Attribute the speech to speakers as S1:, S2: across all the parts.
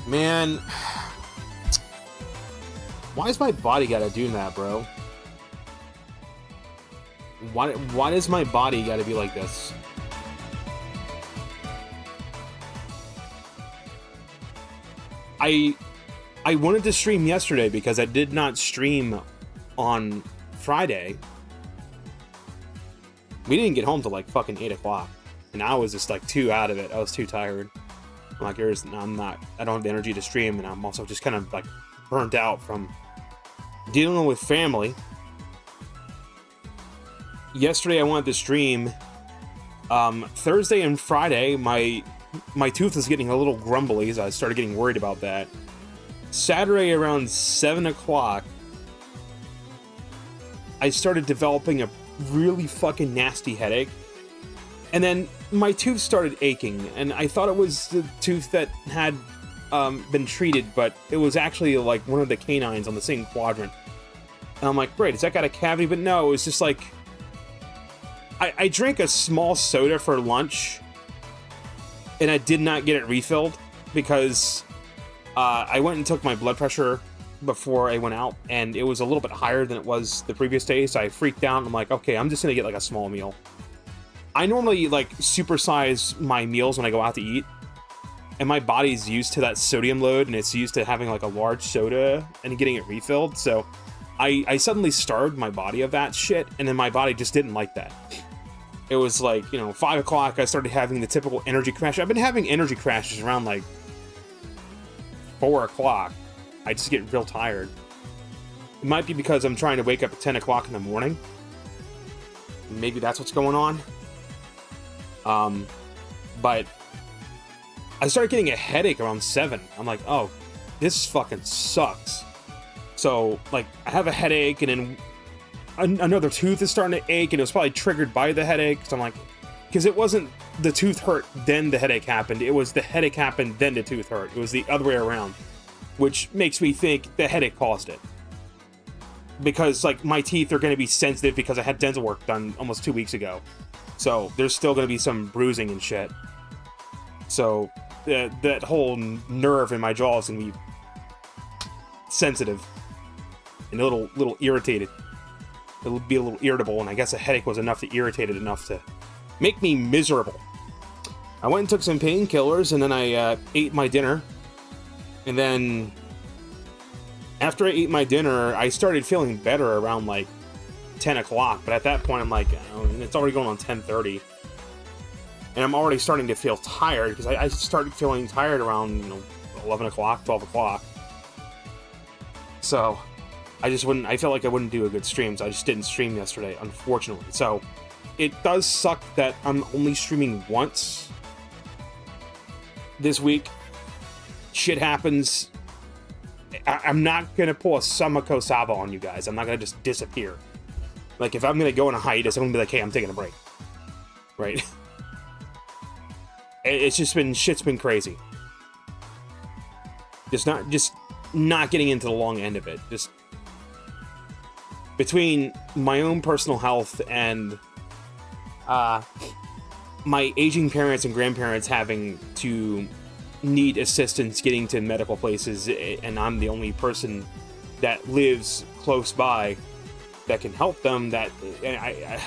S1: Man, why is my body gotta do that, bro? Why does my body gotta be like this? I wanted to stream yesterday because I did not stream on Friday. We didn't get home till like fucking 8 o'clock. And I was just like too out of it. I was too tired. I'm like, I don't have the energy to stream, and I'm also just kind of like burnt out from dealing with family. Yesterday I wanted to stream. Thursday and Friday, my tooth was getting a little grumbly, so I started getting worried about that. Saturday around 7 o'clock, I started developing a really fucking nasty headache. And then my tooth started aching, and I thought it was the tooth that had been treated, but it was actually like one of the canines on the same quadrant. And I'm like, great, has that got a cavity? But no, it was just like, I drank a small soda for lunch, and I did not get it refilled because I went and took my blood pressure before I went out, and it was a little bit higher than it was the previous day, so I freaked out. I'm like, okay, I'm just gonna get like a small meal. I normally like supersize my meals when I go out to eat, and my body's used to that sodium load, and it's used to having like a large soda and getting it refilled, so I suddenly starved my body of that shit, and then my body just didn't like that. It was like, 5 o'clock, I started having the typical energy crash. I've been having energy crashes around like 4 o'clock. I just get real tired. It might be because I'm trying to wake up at 10 o'clock in the morning. Maybe that's what's going on. But I started getting a headache around 7. I'm like, oh, this fucking sucks. So, like, I have a headache, and then another tooth is starting to ache, and it was probably triggered by the headache. So I'm like, because it wasn't the tooth hurt, then the headache happened. It was the headache happened, then the tooth hurt. It was the other way around, which makes me think the headache caused it. Because, like, my teeth are going to be sensitive because I had dental work done almost 2 weeks ago. So there's still going to be some bruising and shit. So that whole nerve in my jaw is going to be sensitive and a little irritated. It'll be a little irritable, and I guess a headache was enough to irritate it enough to make me miserable. I went and took some painkillers, and then I ate my dinner. And then after I ate my dinner, I started feeling better around like 10 o'clock. But at that point, I'm like, it's already going on 10:30. And I'm already starting to feel tired, because I started feeling tired around 11 o'clock, 12 o'clock. So I felt like I wouldn't do a good stream, so I just didn't stream yesterday, unfortunately. So it does suck that I'm only streaming once this week. Shit happens. I'm not going to pull a Samako Saba on you guys. I'm not going to just disappear. Like, if I'm going to go on a hiatus, I'm going to be like, hey, I'm taking a break. Right? Shit's been crazy. Just not getting into the long end of it. Just between my own personal health and my aging parents and grandparents having to need assistance getting to medical places, and I'm the only person that lives close by that can help them, that I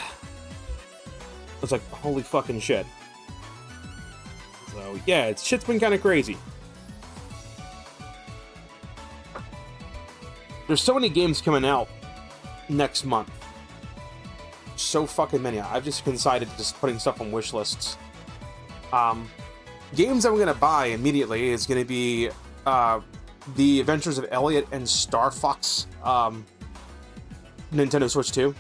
S1: was like, holy fucking shit. So yeah, shit's been kind of crazy. There's so many games coming out next month. So fucking many. I've just decided to just putting stuff on wish lists. Games I'm gonna buy immediately is gonna be The Adventures of Elliot and Star Fox, Nintendo Switch 2.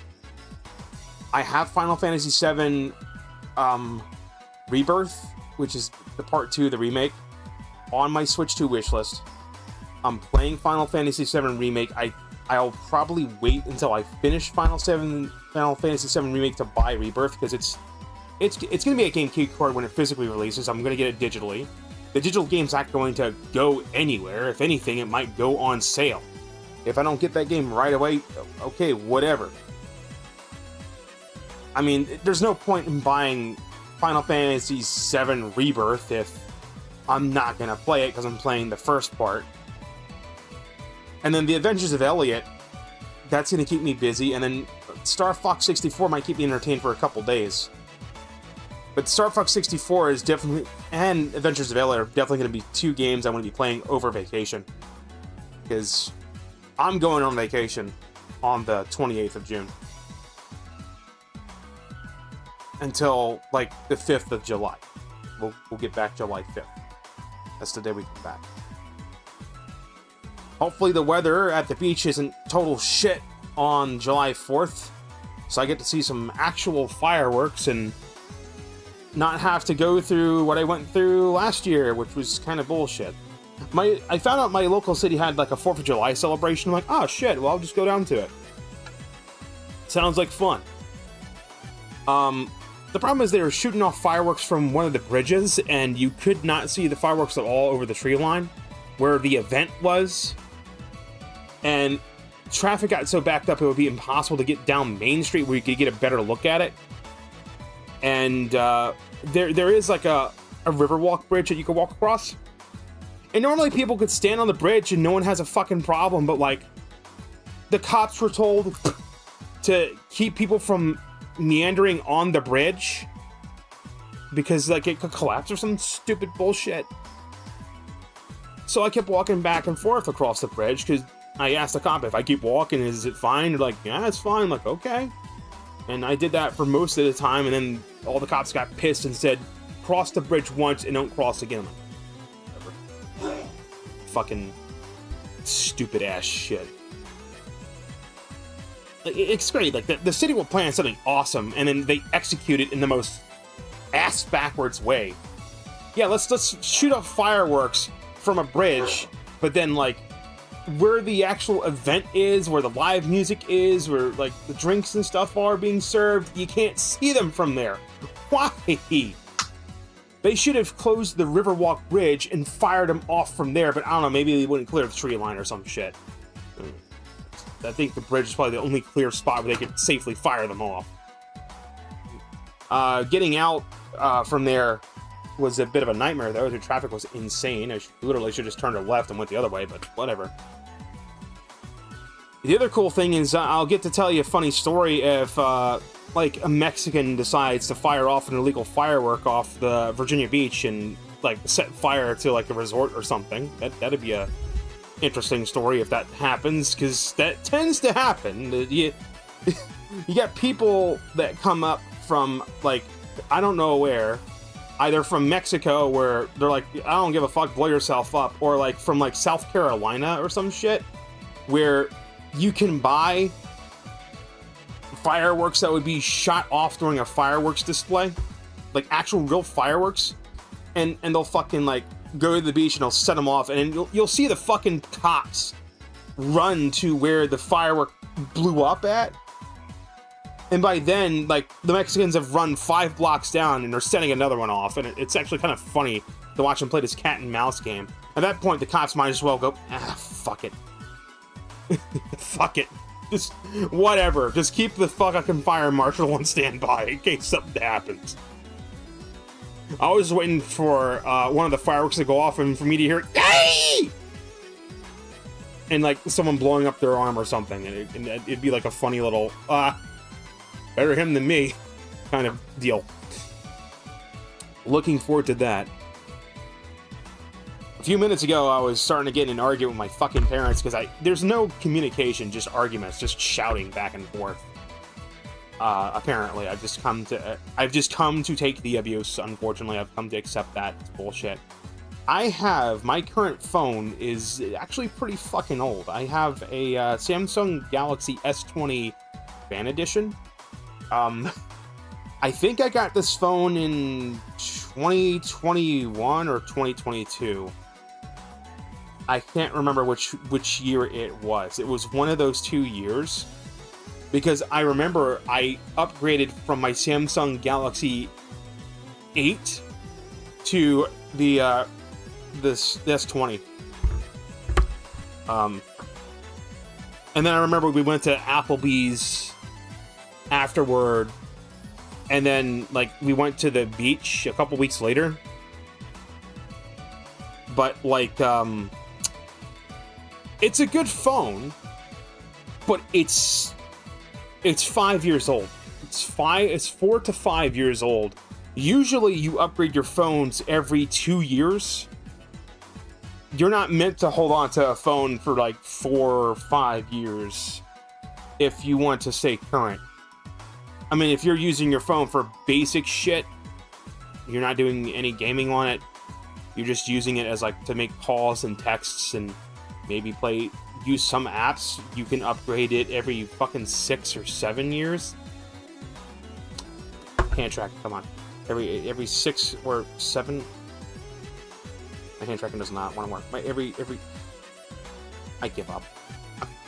S1: I have Final Fantasy VII Rebirth, which is the Part 2, the remake, on my Switch 2 wish list. I'm playing Final Fantasy VII Remake. I'll probably wait until I finish Final Fantasy VII Remake to buy Rebirth, because it's going to be a GameCube card when it physically releases. I'm going to get it digitally. The digital game's not going to go anywhere. If anything, it might go on sale. If I don't get that game right away, okay, whatever. I mean, there's no point in buying Final Fantasy VII Rebirth if I'm not gonna play it because I'm playing the first part. And then the Adventures of Elliot, that's gonna keep me busy, and then Star Fox 64 might keep me entertained for a couple days. But Star Fox 64 is definitely, and Adventures of Elliot are definitely gonna be two games I'm gonna be playing over vacation. Because I'm going on vacation on the 28th of June. Until, like, the 5th of July. We'll get back July 5th. That's the day we come back. Hopefully the weather at the beach isn't total shit on July 4th, so I get to see some actual fireworks and not have to go through what I went through last year, which was kind of bullshit. I found out my local city had like a 4th of July celebration. I'm like, oh shit, well I'll just go down to it. Sounds like fun. The problem is they were shooting off fireworks from one of the bridges, and you could not see the fireworks at all over the tree line where the event was. And traffic got so backed up it would be impossible to get down Main Street where you could get a better look at it. And there is like a Riverwalk bridge that you could walk across. And normally people could stand on the bridge and no one has a fucking problem, but like the cops were told to keep people from meandering on the bridge because like it could collapse or some stupid bullshit. So I kept walking back and forth across the bridge because I asked the cop, if I keep walking, is it fine? They're like, yeah, it's fine. I'm like, okay. And I did that for most of the time, and then all the cops got pissed and said, cross the bridge once and don't cross again. I'm like, whatever. Fucking stupid ass shit. It's great. Like the city will plan something awesome, and then they execute it in the most ass backwards way. Yeah, let's shoot off fireworks from a bridge, but then like where the actual event is, where the live music is, where like the drinks and stuff are being served, you can't see them from there. Why? They should have closed the Riverwalk Bridge and fired them off from there, but I don't know, maybe they wouldn't clear the tree line or some shit. I think the bridge is probably the only clear spot where they could safely fire them off. Getting out from there was a bit of a nightmare, though. The traffic was insane. I literally should just turned left and went the other way, but whatever. The other cool thing is I'll get to tell you a funny story if, like, a Mexican decides to fire off an illegal firework off the Virginia Beach and, like, set fire to, like, a resort or something. That'd be a interesting story if that happens, because that tends to happen. You got people that come up from, like, I don't know where, either from Mexico where they're like, I don't give a fuck, blow yourself up, or like from like South Carolina or some shit where you can buy fireworks that would be shot off during a fireworks display, like actual real fireworks, and they'll fucking like go to the beach and they'll set them off, and then you'll see the fucking cops run to where the firework blew up at. And by then, like, the Mexicans have run 5 blocks down and they're setting another one off. And it's actually kind of funny to watch them play this cat and mouse game. At that point, the cops might as well go, fuck it. Fuck it. Just, whatever. Just keep the fucking fire marshal on standby in case something happens. I was waiting for one of the fireworks to go off and for me to hear, yay! And, like, someone blowing up their arm or something. And it'd be like a funny little, better him than me kind of deal. Looking forward to that. A few minutes ago, I was starting to get in an argument with my fucking parents because there's no communication, just arguments, just shouting back and forth. Apparently, I've just come to take the abuse. Unfortunately, I've come to accept that. It's bullshit. My current phone is actually pretty fucking old. I have a Samsung Galaxy S20 Fan Edition. I think I got this phone in 2021 or 2022. I can't remember which year it was. It was one of those 2 years. Because I remember I upgraded from my Samsung Galaxy 8 to the this S20. And then I remember we went to Applebee's afterward, and then like we went to the beach a couple weeks later, but like, it's a good phone, but it's 5 years old. It's 4 to 5 years old. Usually you upgrade your phones every 2 years. You're not meant to hold on to a phone for like 4 or 5 years if you want to stay current. I mean, if you're using your phone for basic shit, you're not doing any gaming on it, you're just using it as like to make calls and texts and maybe use some apps, you can upgrade it every fucking 6 or 7 years. Hand track, come on. Every 6 or 7. My hand tracking does not want to work. Every I give up.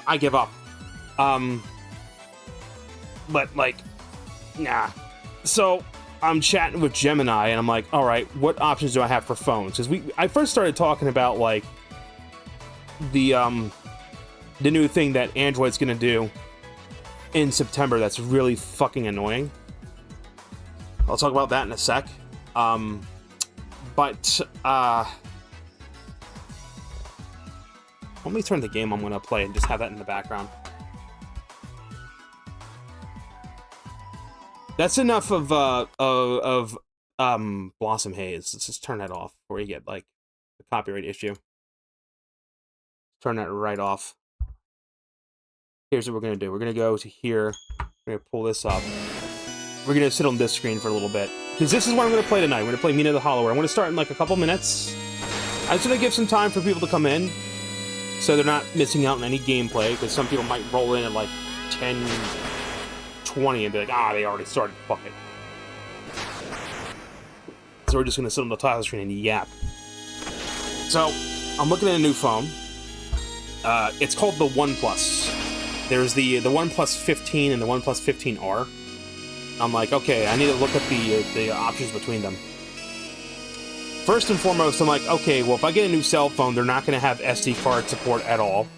S1: I give up. But like, nah. So I'm chatting with Gemini, and I'm like, all right, what options do I have for phones? Because I first started talking about like the new thing that Android's gonna do in September. That's really fucking annoying. I'll talk about that in a sec. But let me turn the game I'm gonna play and just have that in the background. That's enough of Blossom Haze. Let's just turn that off before you get like a copyright issue. Turn that right off. Here's what we're gonna do. We're gonna go to here. We're gonna pull this up. We're gonna sit on this screen for a little bit, because this is what I'm gonna play tonight. We're gonna play Mina the Hollower. I'm gonna start in like a couple minutes. I just want to give some time for people to come in, so they're not missing out on any gameplay, because some people might roll in at like 10, 20 and be like, ah, they already started, fuck it. So we're just gonna sit on the title screen and yap. So, I'm looking at a new phone. It's called the OnePlus. There's the OnePlus 15 and the OnePlus 15R. I'm like, okay, I need to look at the options between them. First and foremost, I'm like, okay, well, if I get a new cell phone, they're not going to have SD card support at all.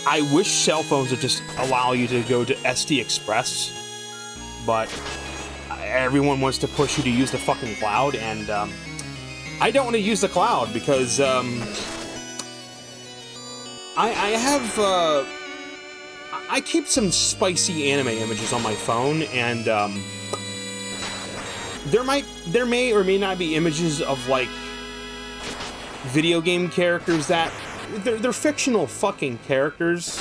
S1: I wish cell phones would just allow you to go to SD Express, but everyone wants to push you to use the fucking cloud, and I don't want to use the cloud because I keep some spicy anime images on my phone, and there may or may not be images of like video game characters that they're fictional fucking characters.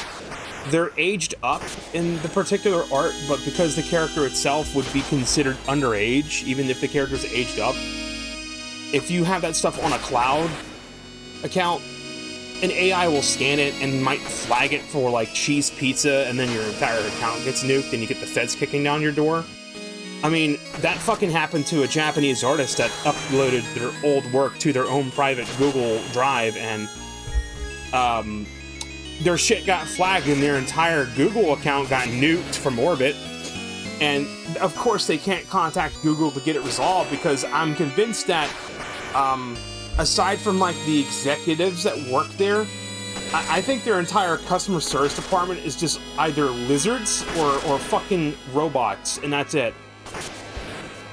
S1: They're aged up in the particular art, but because the character itself would be considered underage, even if the character's aged up, if you have that stuff on a cloud account, an AI will scan it and might flag it for like cheese pizza, and then your entire account gets nuked and you get the feds kicking down your door. I mean, that fucking happened to a Japanese artist that uploaded their old work to their own private Google Drive, and their shit got flagged and their entire Google account got nuked from orbit. And of course they can't contact Google to get it resolved, because I'm convinced that aside from like the executives that work there, I think their entire customer service department is just either lizards or fucking robots, and that's it.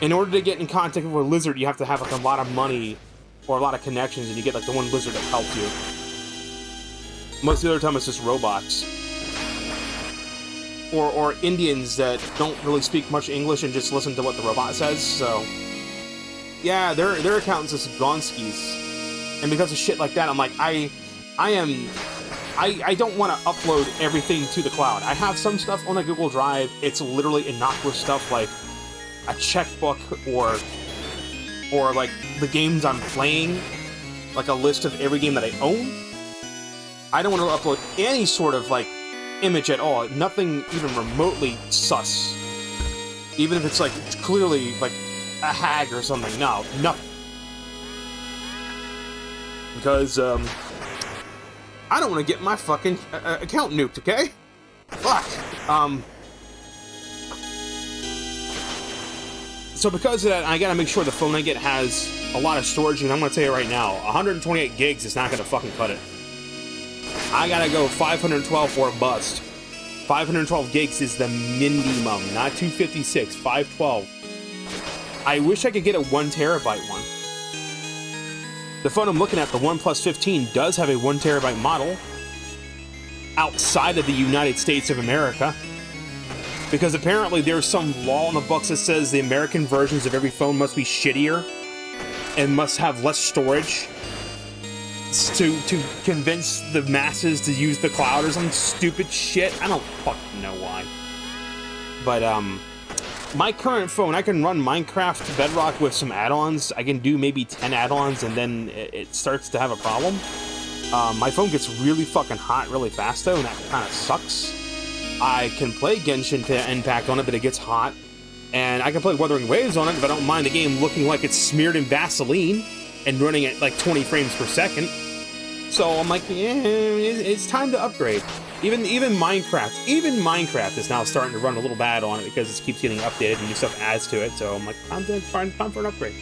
S1: In order to get in contact with a lizard, you have to have like a lot of money or a lot of connections, and you get like the one lizard that helps you. Most of the other time it's just robots. Or Indians that don't really speak much English and just listen to what the robot says, so... Yeah, their accountants is Gonskis. And because of shit like that, I'm like, I don't want to upload everything to the cloud. I have some stuff on a Google Drive. It's literally innocuous stuff like a checkbook or like the games I'm playing, like a list of every game that I own. I don't want to upload any sort of like image at all. Nothing even remotely sus. Even if it's like it's clearly like a hag or something. No, nothing. Because I don't want to get my fucking account nuked, okay? Fuck. So because of that, I gotta make sure the phone I get has a lot of storage, and I'm gonna tell you right now, 128 gigs is not gonna fucking cut it. I gotta go 512 or bust. 512 gigs is the minimum, not 256, 512. I wish I could get a 1 terabyte one. The phone I'm looking at, the OnePlus 15, does have a 1TB model outside of the United States of America. Because apparently there's some law in the books that says the American versions of every phone must be shittier and must have less storage to convince the masses to use the cloud or some stupid shit. I don't fucking know why. But, my current phone, I can run Minecraft Bedrock with some add-ons. I can do maybe 10 add-ons and then it starts to have a problem. My phone gets really fucking hot really fast though, and that kind of sucks. I can play Genshin Impact on it, but it gets hot. And I can play Wuthering Waves on it, but I don't mind the game looking like it's smeared in Vaseline and running at like 20 frames per second. So I'm like, yeah, it's time to upgrade. Even Minecraft is now starting to run a little bad on it because it keeps getting updated and new stuff adds to it. So I'm like, time for an upgrade.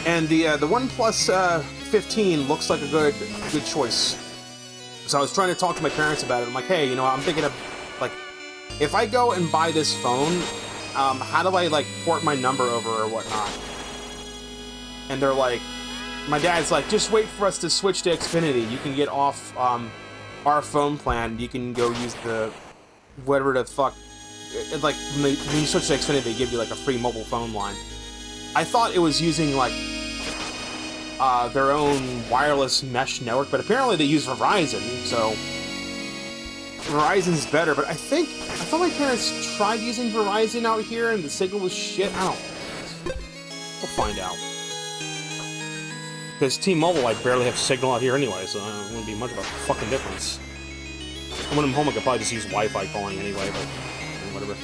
S1: And the OnePlus 15 looks like a good choice. So I was trying to talk to my parents about it. I'm like, hey, you know, I'm thinking of, like, if I go and buy this phone, how do I, like, port my number over or whatnot? And they're like, my dad's like, just wait for us to switch to Xfinity. You can get off our phone plan. You can go use the, whatever the fuck, like, when you switch to Xfinity, they give you, like, a free mobile phone line. I thought it was using, like, their own wireless mesh network, but apparently they use Verizon, so Verizon's better. But I thought my parents tried using Verizon out here and the signal was shit. I don't know. We'll find out. Because T-Mobile, I barely have signal out here anyway, so it wouldn't be much of a fucking difference. And when I'm home, I could probably just use Wi-Fi calling anyway, but whatever.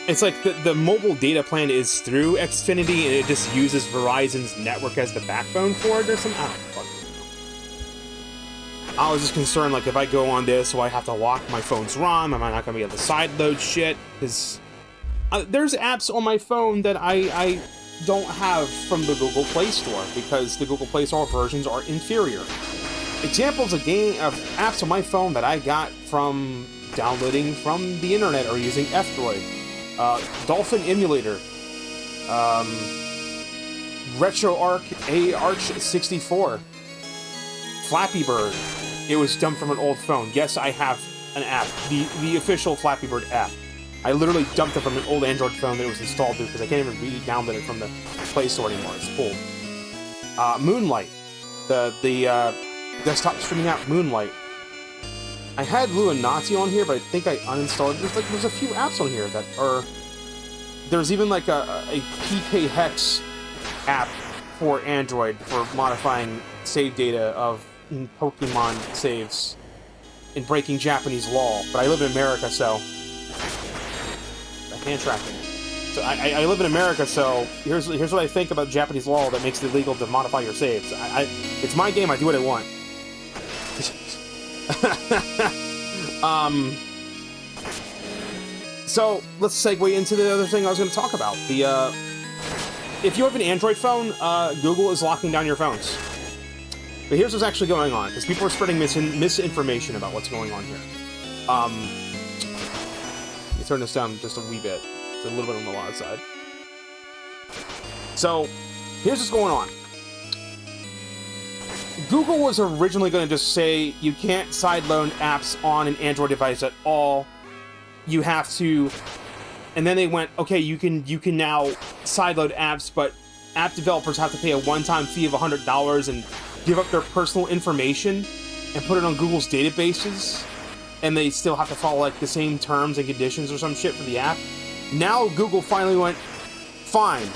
S1: It's like the mobile data plan is through Xfinity, and it just uses Verizon's network as the backbone for it or something. I don't fucking know. I was just concerned, like, if I go on this, so I have to lock my phone's ROM, am I not going to be able to sideload shit? Because there's apps on my phone that I don't have from the Google Play Store, because the Google Play Store versions are inferior. Examples of apps on my phone that I got from downloading from the internet or using F-Droid. Dolphin Emulator, Arch 64, Flappy Bird. It was dumped from an old phone. Yes, I have an app, the official Flappy Bird app. I literally dumped it from an old Android phone that it was installed to because I can't even re-download it from the Play Store anymore. It's pulled. Moonlight, the desktop streaming app Moonlight. I had Luminati on here, but I think I uninstalled it. There's a few apps on here that are... There's even like a PK Hex app for Android for modifying save data of Pokemon saves and breaking Japanese law. But I live in America, so... hand tracking. So I live in America, so here's what I think about Japanese law that makes it illegal to modify your saves. It's my game, I do what I want. So let's segue into the other thing I was going to talk about. If you have an Android phone, Google is locking down your phones. But here's what's actually going on, because people are spreading misinformation about what's going on here. Let me turn this down just a wee bit. It's a little bit on the loud side. So here's what's going on. Google was originally going to just say you can't sideload apps on an Android device at all. You have to, and then they went, okay, you can now sideload apps, but app developers have to pay a one-time fee of $100 and give up their personal information and put it on Google's databases, and they still have to follow like the same terms and conditions or some shit for the app. Now Google finally went, fine.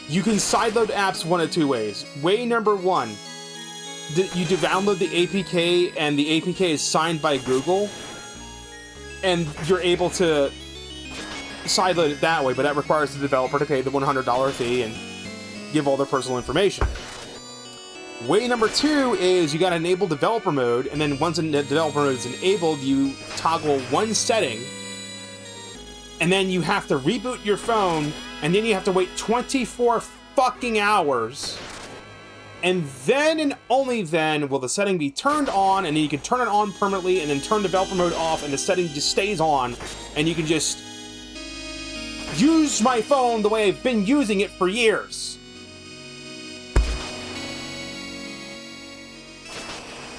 S1: You can sideload apps one of two ways. Way number one, you download the APK and the APK is signed by Google, and you're able to sideload it that way, but that requires the developer to pay the $100 fee and give all their personal information. Way number two is you gotta enable developer mode, and then once the developer mode is enabled, you toggle one setting, and then you have to reboot your phone, and then you have to wait 24 fucking hours, and then and only then will the setting be turned on, and then you can turn it on permanently, and then turn developer mode off, and the setting just stays on, and you can just use my phone the way I've been using it for years.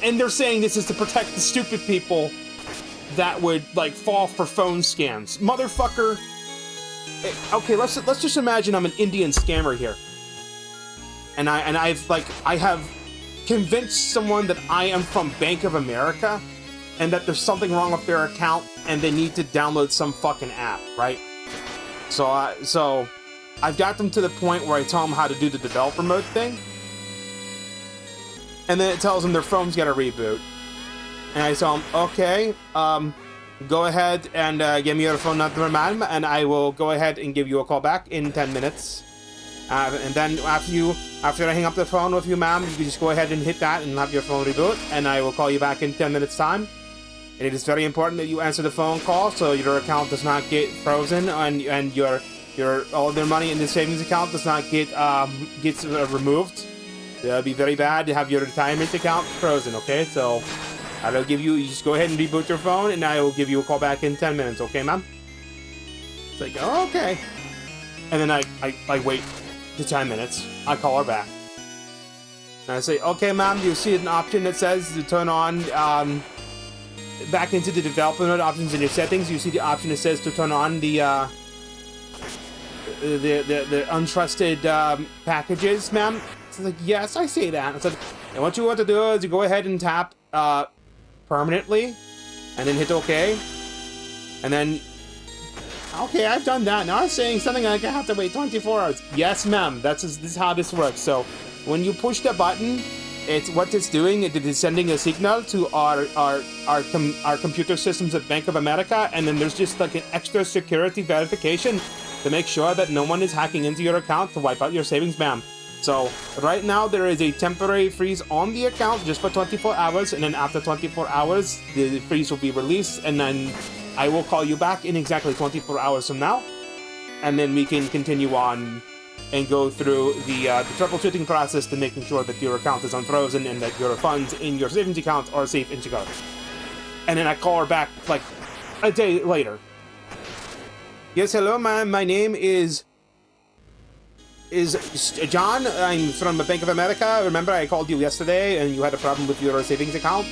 S1: And they're saying this is to protect the stupid people that would, like, fall for phone scams. Motherfucker. Okay, let's just imagine I'm an Indian scammer here. And I have convinced someone that I am from Bank of America and that there's something wrong with their account and they need to download some fucking app, right? So I've got them to the point where I tell them how to do the developer mode thing. And then it tells them their phone's got to reboot. And I tell them, okay, go ahead and give me your phone number, ma'am, and I will go ahead and give you a call back in 10 minutes. And then after I hang up the phone with you, ma'am, you can just go ahead and hit that and have your phone reboot, and I will call you back in 10 minutes time. And it is very important that you answer the phone call so your account does not get frozen and your all of their money in the savings account does not get removed. It'll be very bad to have your retirement account frozen, okay? So I'll give you just go ahead and reboot your phone, and I will give you a call back in 10 minutes, okay, ma'am? It's like, oh, okay. And then I wait to 10 minutes. I call her back. And I say, okay, ma'am, you see an option that says to turn on, back into the developer mode options in your settings, you see the option that says to turn on the untrusted packages, ma'am? It's like, yes, I see that. I said, and what you want to do is you go ahead and tap permanently, and then hit OK. And then, okay, I've done that. Now it's saying something like I have to wait 24 hours. Yes, ma'am. This is how this works. So when you push the button, what it's doing. It is sending a signal to our computer systems at Bank of America, and then there's just like an extra security verification to make sure that no one is hacking into your account to wipe out your savings, ma'am. So right now there is a temporary freeze on the account just for 24 hours, and then after 24 hours the freeze will be released, and then I will call you back in exactly 24 hours from now, and then we can continue on and go through the troubleshooting process to making sure that your account is unfrozen and that your funds in your savings account are safe and secure. And then I call her back like a day later. Yes, hello, ma'am. My name is John. I'm from the Bank of America. Remember I called you yesterday and you had a problem with your savings account?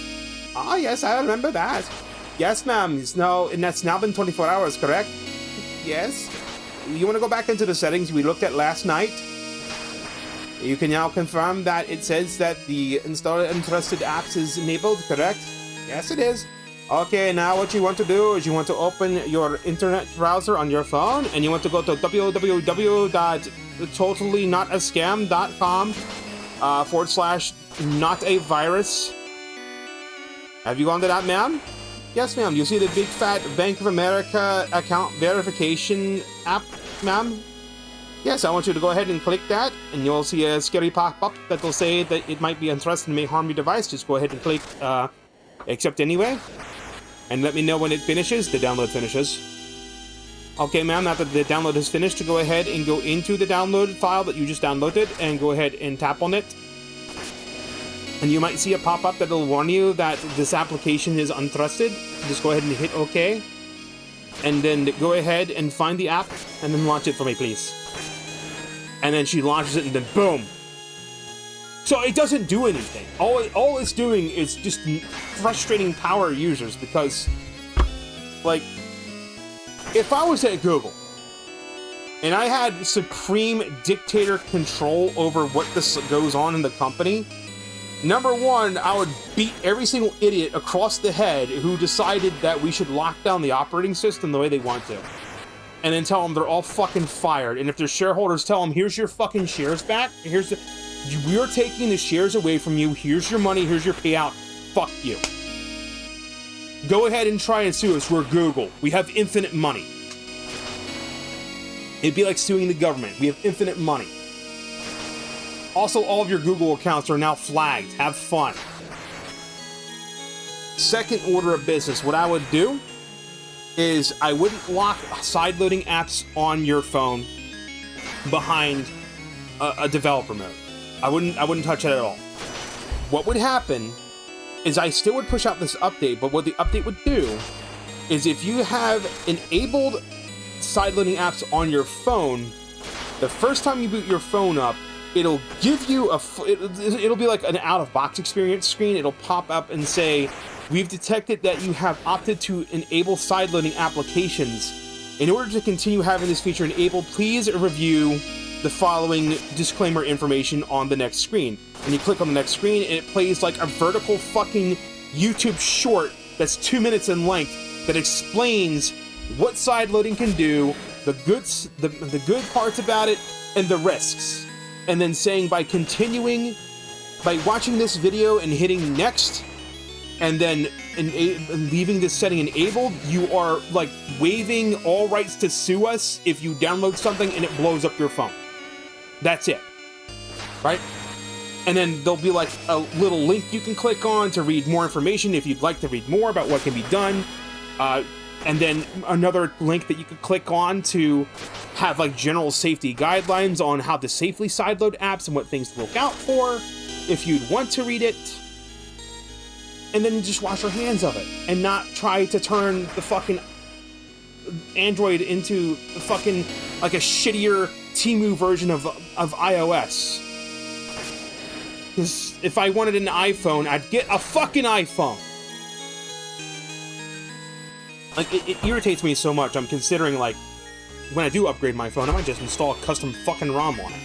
S1: Ah, yes, I remember that. Yes, ma'am. And that's now been 24 hours, correct? Yes. You want to go back into the settings we looked at last night? You can now confirm that it says that the install untrusted apps is enabled, correct? Yes, it is. Okay, now what you want to do is you want to open your internet browser on your phone, and you want to go to www.totallynotascam.com /notavirus. Have you gone to that, ma'am? Yes, ma'am. You see the big fat Bank of America account verification app, ma'am? Yes, I want you to go ahead and click that, and you'll see a scary pop-up that will say that it might be untrusted and may harm your device. Just go ahead and click accept anyway, and let me know when it finishes. The download finishes. Okay, ma'am, now that the download is finished, to go ahead and go into the download file that you just downloaded and go ahead and tap on it. And you might see a pop-up that will warn you that this application is untrusted. Just go ahead and hit OK. And then go ahead and find the app and then launch it for me, please. And then she launches it and then boom. So it doesn't do anything. All it's doing is just frustrating power users because, like, if I was at Google and I had supreme dictator control over what this goes on in the company, number one, I would beat every single idiot across the head who decided that we should lock down the operating system the way they want to. And then tell them they're all fucking fired. And if they're shareholders, tell them, here's your fucking shares back. We're taking the shares away from you. Here's your money. Here's your payout. Fuck you. Go ahead and try and sue us. We're Google. We have infinite money. It'd be like suing the government. We have infinite money. Also, all of your Google accounts are now flagged. Have fun. Second order of business, what I would do is I wouldn't lock side-loading apps on your phone behind a developer mode. I wouldn't touch it at all. What would happen is I still would push out this update, but what the update would do is if you have enabled sideloading apps on your phone, the first time you boot your phone up, it'll give you it'll be like an out-of-box experience screen. It'll pop up and say, we've detected that you have opted to enable sideloading applications. In order to continue having this feature enabled, please review the following disclaimer information on the next screen. And you click on the next screen, and it plays like a vertical fucking YouTube short that's 2 minutes in length that explains what sideloading can do, the good parts about it, and the risks. And then saying by watching this video and hitting next, and then leaving this setting enabled, you are like waiving all rights to sue us if you download something and it blows up your phone. That's it, right? And then there'll be like a little link you can click on to read more information if you'd like to read more about what can be done. And then another link that you could click on to have like general safety guidelines on how to safely sideload apps and what things to look out for if you'd want to read it. And then just wash your hands of it and not try to turn the fucking Android into the fucking like a shittier Temu version of iOS. Because if I wanted an iPhone, I'd get a fucking iPhone. Like, it irritates me so much. I'm considering, like, when I do upgrade my phone, I might just install a custom fucking ROM on it.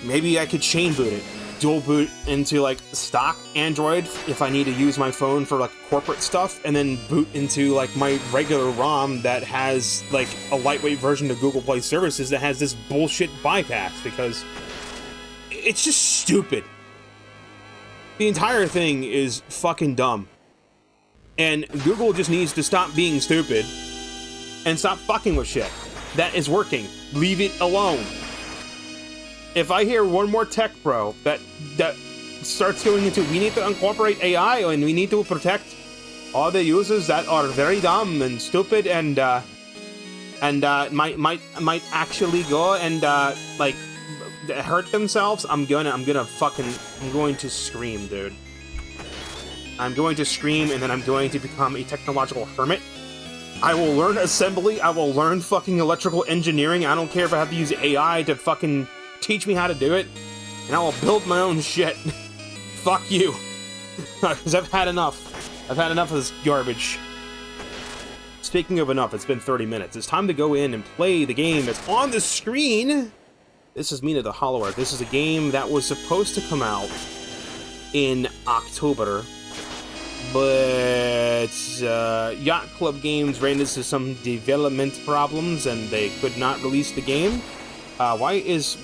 S1: Maybe I could chain boot it. Dual boot into, like, stock Android if I need to use my phone for, like, corporate stuff, and then boot into, like, my regular ROM that has, like, a lightweight version of Google Play Services that has this bullshit bypass, because it's just stupid. The entire thing is fucking dumb. And Google just needs to stop being stupid and stop fucking with shit. That is working. Leave it alone. If I hear one more tech bro that starts going into, we need to incorporate AI and we need to protect all the users that are very dumb and stupid and might actually go and like hurt themselves, I'm going to scream, dude. I'm going to scream, and then I'm going to become a technological hermit. I will learn assembly, I will learn fucking electrical engineering, I don't care if I have to use AI to fucking teach me how to do it, and I will build my own shit. Fuck you. Because I've had enough. I've had enough of this garbage. Speaking of enough, it's been 30 minutes. It's time to go in and play the game that's on the screen. This is Mina the Hollow Earth. This is a game that was supposed to come out in October, but Yacht Club Games ran into some development problems and they could not release the game. Why is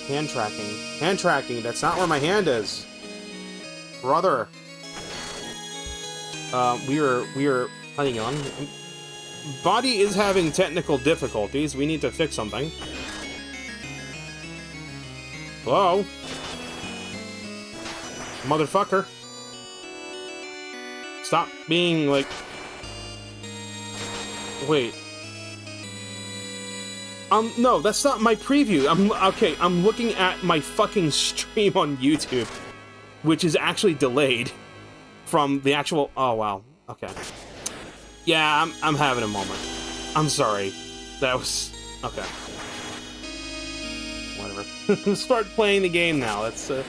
S1: hand tracking? Hand tracking, that's not where my hand is. Brother. We are hang on. Body is having technical difficulties. We need to fix something. Hello? Motherfucker. Stop being like... Wait. No, that's not my preview. I'm looking at my fucking stream on YouTube, which is actually delayed from the actual... Oh, wow. Okay. Yeah, I'm having a moment. I'm sorry. That was... Okay. Whatever. Start playing the game now. That's a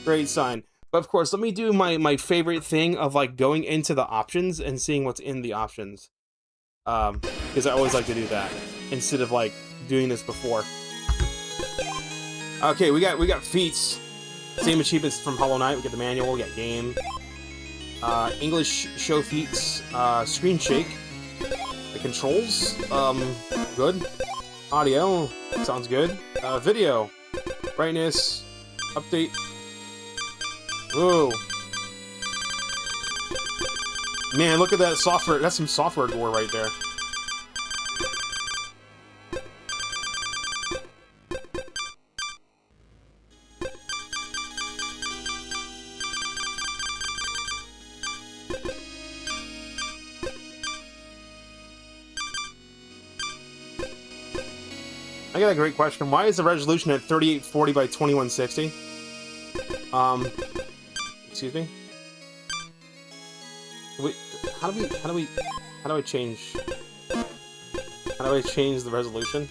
S1: great sign. But of course, let me do my favorite thing of like going into the options and seeing what's in the options. Because I always like to do that instead of like doing this before. Okay, we got feats. Same achievements from Hollow Knight. We got the manual, we got game. English show feats, screen shake. The controls, good. Audio, sounds good. Video, brightness, update. Whoa. Man, look at that software. That's some software gore right there. I got a great question. Why is the resolution at 3840 by 2160? Excuse me? Wait, how do I change? How do I change the resolution?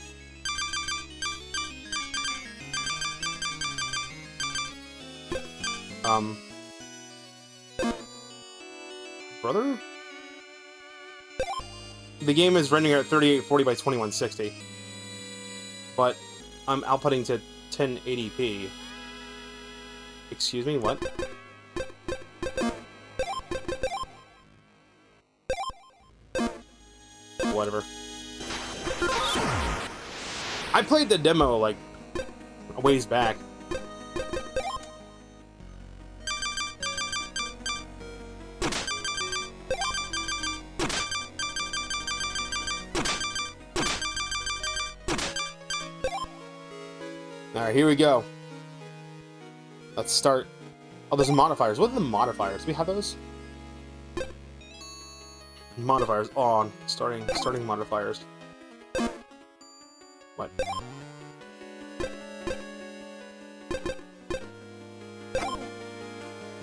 S1: Brother? The game is rendering at 3840 by 2160. But I'm outputting to 1080p. Excuse me, what? Whatever. I played the demo, like, a ways back. Alright, here we go. Let's start. Oh, there's modifiers. What are the modifiers? Do we have those? Modifiers on. Starting modifiers. What?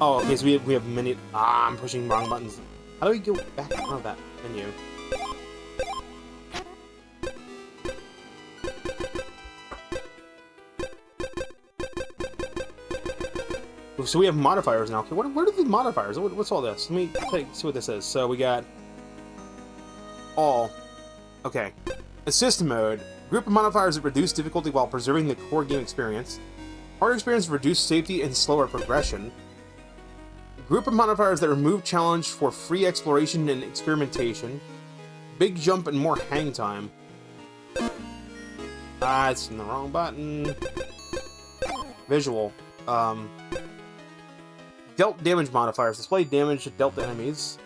S1: Oh, okay, so we have many. Ah, I'm pushing wrong buttons. How do we go back out of that menu? So we have modifiers now. Okay, where are the modifiers? What's all this? Let me see what this is. So we got all. Okay. Assist mode. Group of modifiers that reduce difficulty while preserving the core game experience. Harder experience, reduced safety, and slower progression. Group of modifiers that remove challenge for free exploration and experimentation. Big jump and more hang time. Ah, it's in the wrong button. Visual. Dealt damage modifiers. Display damage dealt to enemies.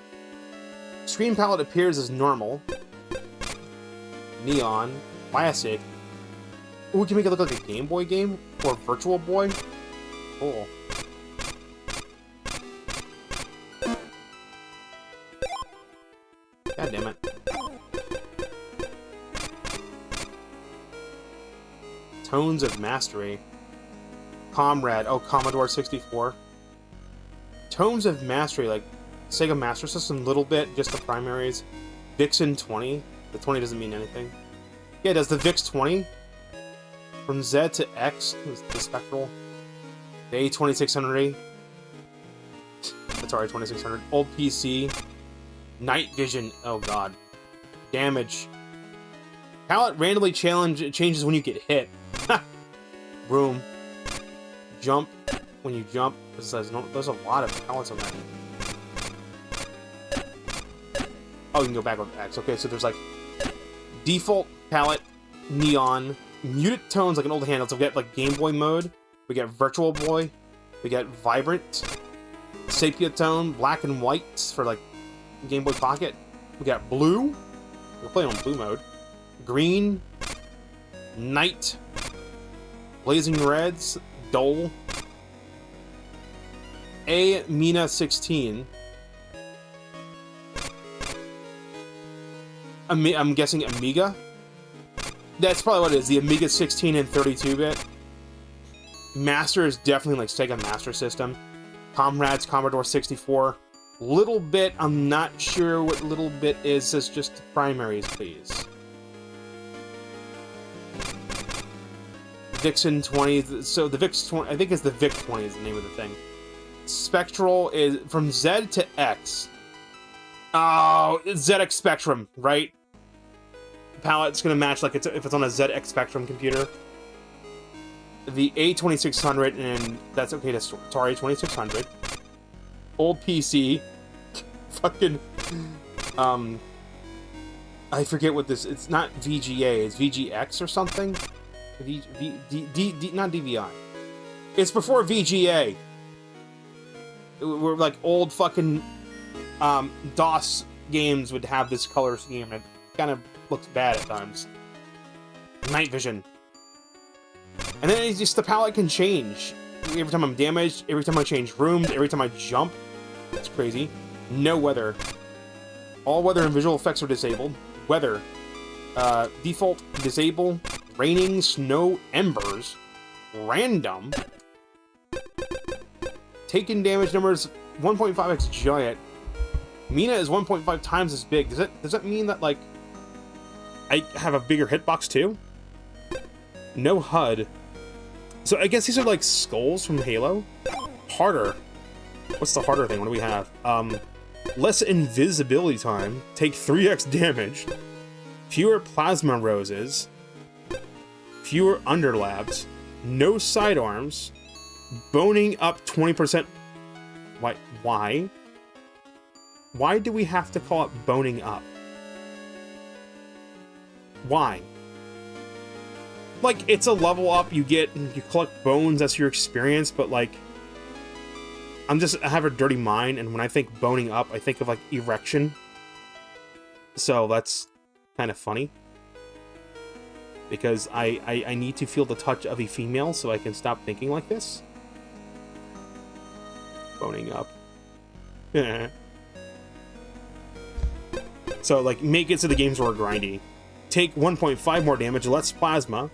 S1: Screen palette appears as normal. Neon. Classic. Ooh, we can make it look like a Game Boy game? Or Virtual Boy? Cool. God damn it. Tones of Mastery. Comrade. Oh, Commodore 64. Tones of Mastery, like Sega Master System, little bit, just the primaries. Vixen 20. The 20 doesn't mean anything. Yeah, does the VIX 20? From Z to X, the Spectral. The A2600. That's alright, 2600. Old PC. Night Vision. Oh god. Damage. Palette randomly changes when you get hit. Room. Jump. When you jump. There's a lot of palettes on that. Oh, you can go back with X. Okay, so there's like default palette, neon, muted tones like an old handheld. So we got like Game Boy mode, we got Virtual Boy, we got vibrant, sepia tone, black and white for like Game Boy Pocket. We got blue. We're playing on blue mode. Green, night, blazing reds, dull. A Mina 16. I'm guessing Amiga. That's probably what it is. The Amiga 16 and 32-bit. Master is definitely like Sega Master System. Comrades, Commodore 64. Little bit, I'm not sure what little bit is. It's just the primaries, please. Vixen 20. So the VIX 20, I think it's the VIC 20 is the name of the thing. Spectral is from Z to X. Oh, it's ZX Spectrum, right? The palette's gonna match like if it's on a ZX Spectrum computer. The A2600, and that's okay to Atari 2600. Old PC. Fucking. I forget what this. It's not VGA. It's VGX or something. Not DVI. It's before VGA. We're like old fucking DOS games would have this color scheme, and it kind of looks bad at times. Night vision. And then it's just the palette can change. Every time I'm damaged, every time I change rooms, every time I jump. It's crazy. No weather. All weather and visual effects are disabled. Weather. Default, disable. Raining, snow, embers. Random. Taken damage numbers 1.5x giant. Mina is 1.5 times as big. Does that mean that like I have a bigger hitbox too. No HUD. So I guess these are like skulls from Halo. Harder. What's the harder thing? What do we have? Less invisibility time. Take 3x damage. Fewer plasma roses. Fewer underlabs. No sidearms. Boning up 20%. Why? Why do we have to call it boning up? Why? Like, it's a level up, you collect bones, that's your experience, but like, I have a dirty mind, and when I think boning up, I think of like erection. So that's kind of funny. Because I need to feel the touch of a female so I can stop thinking like this. Boning up. So, like, make it so the game's more grindy. Take 1.5 more damage, less plasma.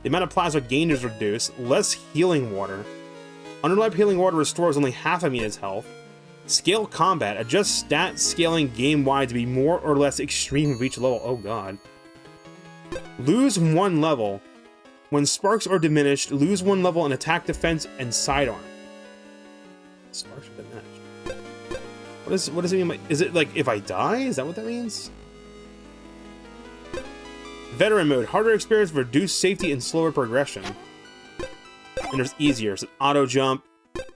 S1: The amount of plasma gained is reduced. Less healing water. Underlap healing water restores only half of Mina's health. Scale combat. Adjust stat scaling game-wide to be more or less extreme of each level. Oh god. Lose 1 level. When sparks are diminished, lose 1 level in attack, defense, and sidearm. Sparks are diminished. What does it mean by... Is it like if I die? Is that what that means? Veteran mode. Harder experience, reduced safety, and slower progression. And there's easier. So auto jump.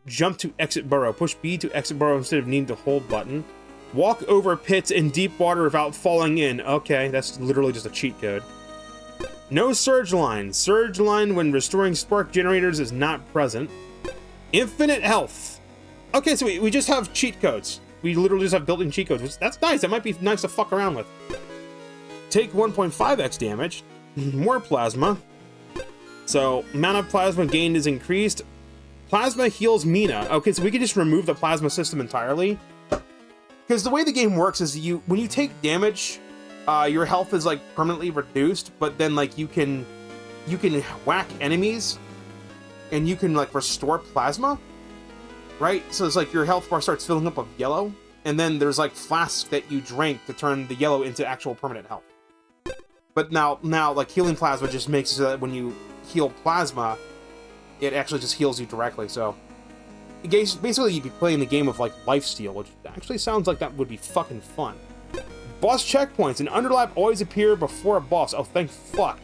S1: Jump to exit burrow. Push B to exit burrow instead of needing to hold button. Walk over pits in deep water without falling in. Okay, that's literally just a cheat code. No surge line. Surge line when restoring spark generators is not present. Infinite health. Okay, so we just have cheat codes. We literally just have built-in cheat codes, which that's nice. That might be nice to fuck around with. Take 1.5x damage. More plasma. So, amount of plasma gained is increased. Plasma heals Mina. Okay, so we can just remove the plasma system entirely. Because the way the game works is when you take damage, your health is like permanently reduced, but then like you can whack enemies and you can like restore plasma, right? So it's like your health bar starts filling up with yellow, and then there's like flasks that you drink to turn the yellow into actual permanent health. But now like healing plasma just makes it so that when you heal plasma, it actually just heals you directly. So basically you'd be playing the game of like lifesteal, which actually sounds like that would be fucking fun. Boss checkpoints. An underlap always appear before a boss. Oh, thank fuck.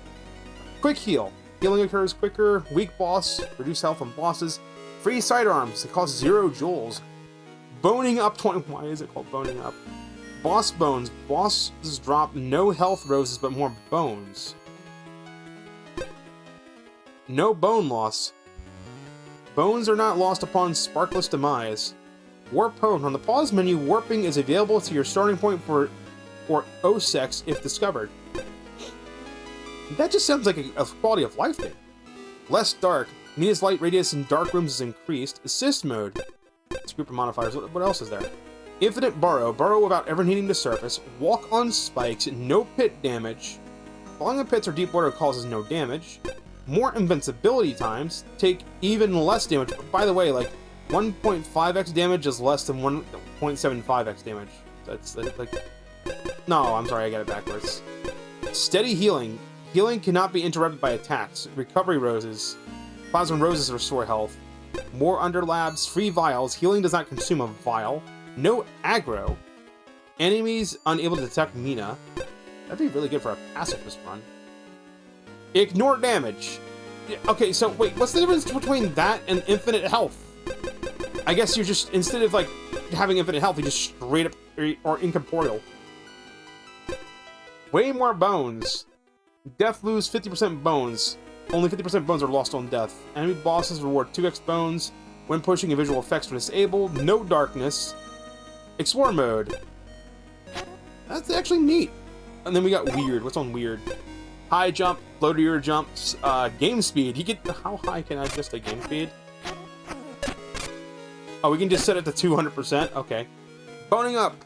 S1: Quick heal. Healing occurs quicker. Weak boss. Reduce health from bosses. Free sidearms. It costs 0 joules. Boning up 20. Why is it called boning up? Boss bones. Bosses drop no health roses, but more bones. No bone loss. Bones are not lost upon sparkless demise. Warp Pone. On the pause menu, warping is available to your starting point for O-Sex if discovered. That just sounds like a quality of life thing. Less dark. Mina's light radius in dark rooms is increased. Assist mode. It's a group of modifiers. What else is there? Infinite burrow. Burrow without ever needing to surface. Walk on spikes. No pit damage. Falling in pits or deep water causes no damage. More invincibility times. Take even less damage. By the way, like 1.5x damage is less than 1.75x damage. That's like... No, I'm sorry, I got it backwards. Steady healing. Healing cannot be interrupted by attacks. Recovery roses. Plasma roses restore health. More underlabs. Free vials. Healing does not consume a vial. No aggro. Enemies unable to detect Mina. That'd be really good for a pacifist run. Ignore damage. Okay, so wait, what's the difference between that and infinite health? I guess you're just, instead of like having infinite health, you just straight up or incorporeal. Way more bones. Death lose 50% bones. Only 50% bones are lost on death. Enemy bosses reward 2x bones. When pushing, and visual effects are disabled. No darkness. Explore mode. That's actually neat. And then we got weird. What's on weird? High jump, floatier jumps, game speed. How high can I adjust the game speed? Oh, we can just set it to 200%? Okay. Boning up.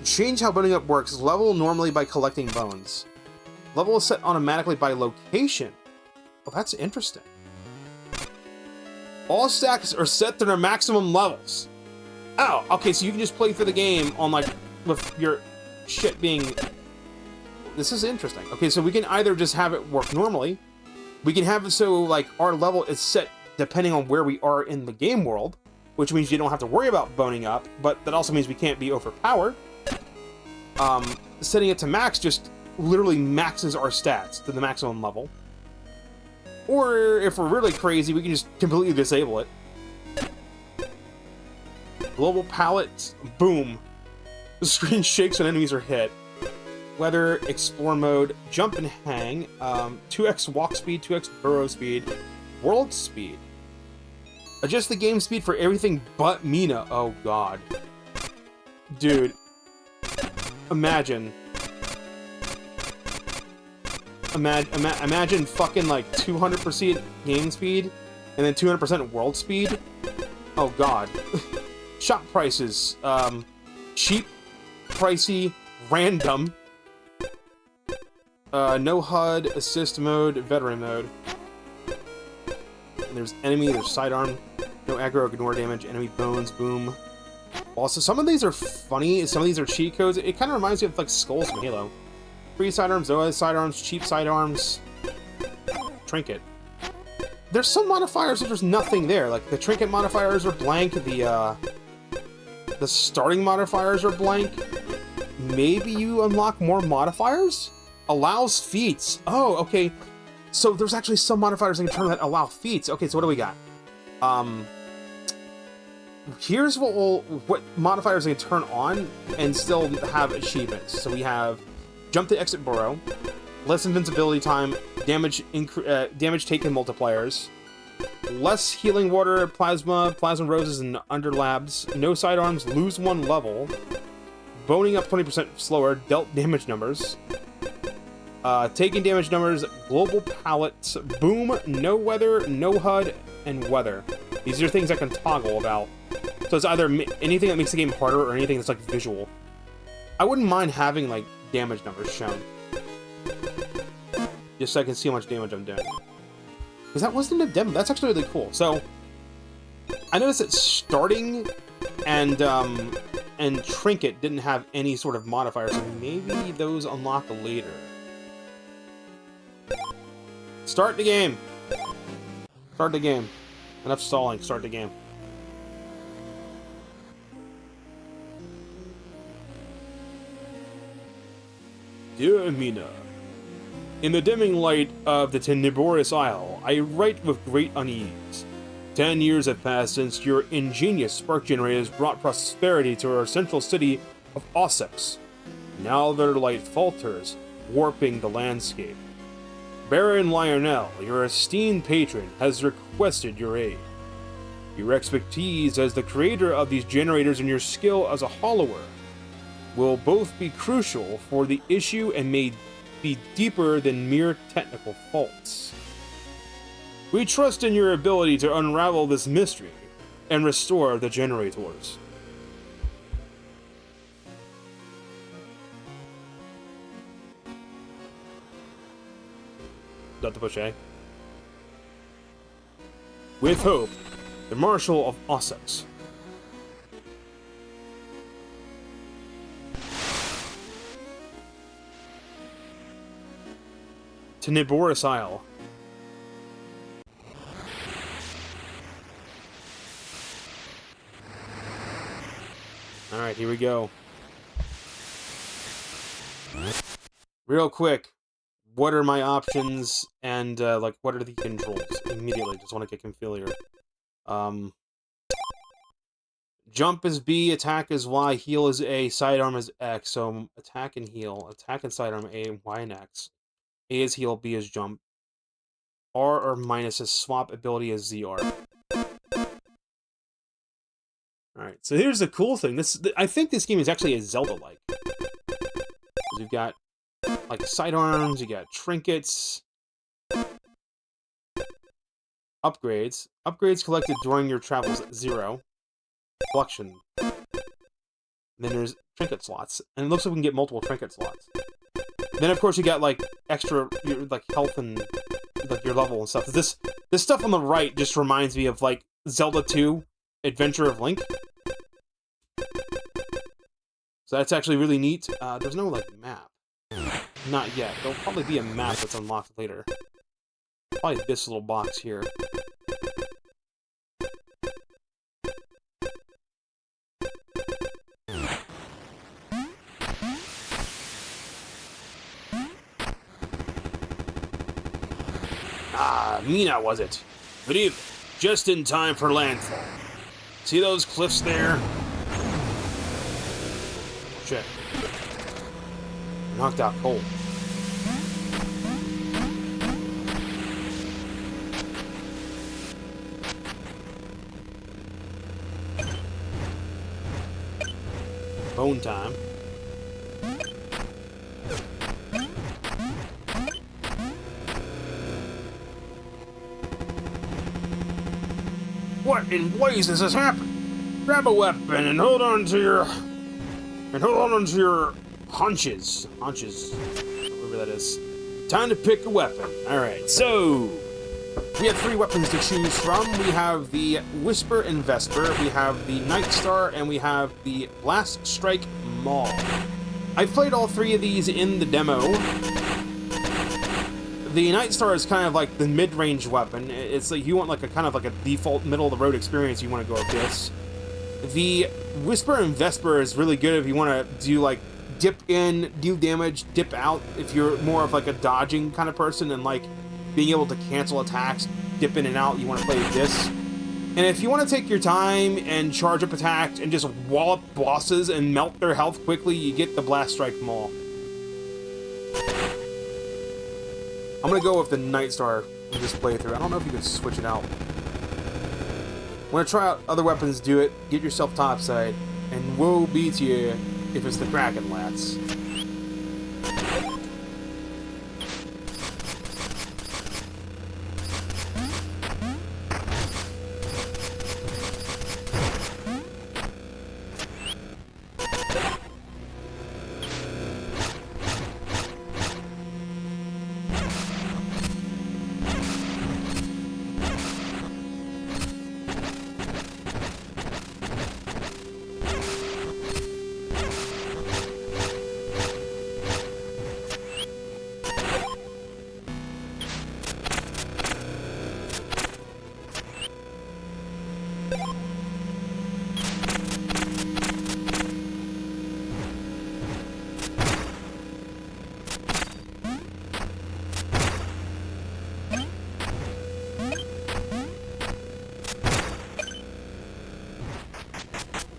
S1: Change how boning up works. Level normally by collecting bones. Level is set automatically by location. Oh, that's interesting. All stacks are set to their maximum levels. Oh, okay, so you can just play through the game on, like, with your shit being this is interesting. Okay, so we can either just have it work normally. We can have it so, like, our level is set depending on where we are in the game world, which means you don't have to worry about boning up, but that also means we can't be overpowered. Setting it to max just literally maxes our stats to the maximum level. Or if we're really crazy, we can just completely disable it. Global palette, boom. The screen shakes when enemies are hit. Weather, explore mode, jump and hang, 2x walk speed, 2x burrow speed, world speed. Adjust the game speed for everything but Mina. Oh god. Dude. Imagine fucking like 200% game speed and then 200% world speed. Oh god. Shop prices. Cheap, pricey, random. No HUD, assist mode, veteran mode. And there's enemy, there's sidearm. No aggro, ignore damage, enemy bones, boom. Also, some of these are funny, some of these are cheat codes. It kind of reminds me of like skulls from Halo. Free sidearms, no other sidearms, cheap sidearms. Trinket. There's some modifiers that there's nothing there. Like the trinket modifiers are blank, the starting modifiers are blank. Maybe you unlock more modifiers? Allows feats. Oh, okay. So there's actually some modifiers in turn that allow feats. Okay, so what do we got? Here's what modifiers I can turn on and still have achievements. So we have jump to exit burrow, less invincibility time, damage taken multipliers, less healing water, plasma roses and underlabs, no sidearms, lose 1 level, boning up 20% slower, dealt damage numbers, taking damage numbers, global palettes, boom, no weather, no HUD, and weather. These are things I can toggle about. So it's either anything that makes the game harder or anything that's like visual. I wouldn't mind having like damage numbers shown. Just so I can see how much damage I'm doing. Because that wasn't a demo. That's actually really cool. So I noticed that starting and trinket didn't have any sort of modifiers, so maybe those unlock later. Start the game. Start the game. Enough stalling. Start the game. Dear Mina, in the dimming light of the tenebrous isle, I write with great unease. 10 years have passed since your ingenious spark generators brought prosperity to our central city of Ossex. Now their light falters, warping the landscape. Baron Lionel, your esteemed patron, has requested your aid. Your expertise as the creator of these generators and your skill as a hollower will both be crucial for the issue and may be deeper than mere technical faults. We trust in your ability to unravel this mystery and restore the generators. Not to push A. With hope, the Marshal of Ossex. Tenebrous Isle. Alright, here we go. Real quick, what are my options and, like, what are the controls? Immediately, just want to get familiar. Jump is B, attack is Y, heal is A, sidearm is X, so attack and heal. Attack and sidearm A, Y, and X. A is heal, B is jump. R or minus is swap, ability is ZR. Alright, so here's the cool thing. I think this game is actually a Zelda-like. You've got, like, sidearms, you got trinkets. Upgrades. Upgrades collected during your travels, 0. Collection. And then there's trinket slots. And it looks like we can get multiple trinket slots. Then, of course, you got, like, extra, like, health and, like, your level and stuff. This stuff on the right just reminds me of, like, Zelda 2, Adventure of Link. So that's actually really neat. There's no, like, map. Not yet. There'll probably be a map that's unlocked later. Probably this little box here. Ah, Mina, was it? Good evening. Just in time for landfall. See those cliffs there? Shit. Knocked out cold. Bone time. What in blazes has happened? Grab a weapon and hold on to your hunches. Hunches. Whatever that is. Time to pick a weapon. Alright, so we have 3 weapons to choose from. We have the Whisper and Vesper, we have the Night Star, and we have the Blast Strike Maul. I've played all 3 of these in the demo. The Night Star is kind of like the mid-range weapon. It's like you want like a kind of like a default middle-of-the-road experience, you want to go with this. The Whisper and Vesper is really good if you want to do like dip in, do damage, dip out. If you're more of like a dodging kind of person and like being able to cancel attacks, dip in and out, you want to play this. And if you want to take your time and charge up attacks and just wallop bosses and melt their health quickly, you get the Blast Strike Maul. I'm gonna go with the Night Star in this playthrough. I don't know if you can switch it out. I'm gonna try out other weapons, do it, get yourself topside, and woe be to you if it's the Kraken Lats.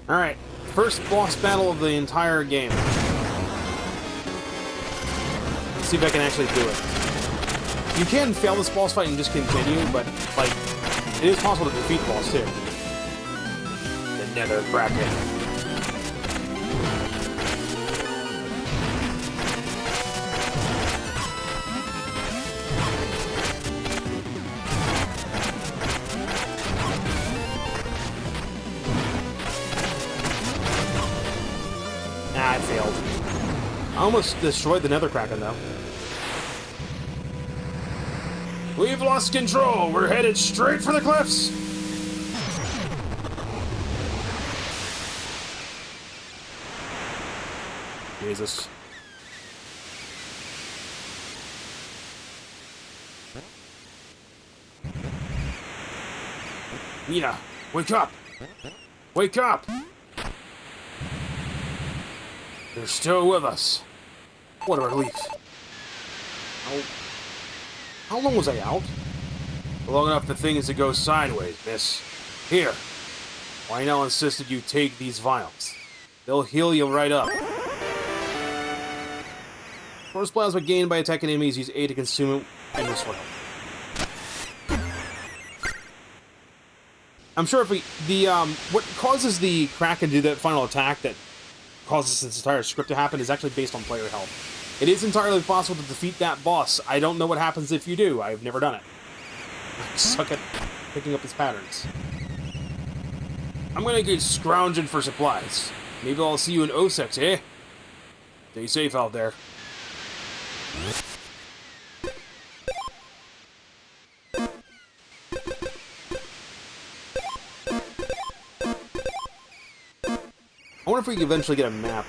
S1: Alright, first boss battle of the entire game. Let's see if I can actually do it. You can fail this boss fight and just continue, but, like, it is possible to defeat the boss, too. The Nether Kraken. I failed. I almost destroyed the Nether Kraken, though. We've lost control. We're headed straight for the cliffs. Jesus. Mina, wake up. Wake up. You're still with us. What a relief. How long was I out? Long enough for things to go sideways, miss. Here. Lionel insisted you take these vials. They'll heal you right up. Force plasma gained by attacking enemies. Use A to consume it and restore health. I'm sure if we... what causes the Kraken to do that final attack that causes this entire script to happen is actually based on player health. It is entirely possible to defeat that boss. I don't know what happens if you do. I've never done it. I suck at picking up his patterns. I'm gonna get scrounging for supplies. Maybe I'll see you in Osex, eh? Stay safe out there. I wonder if we can eventually get a map.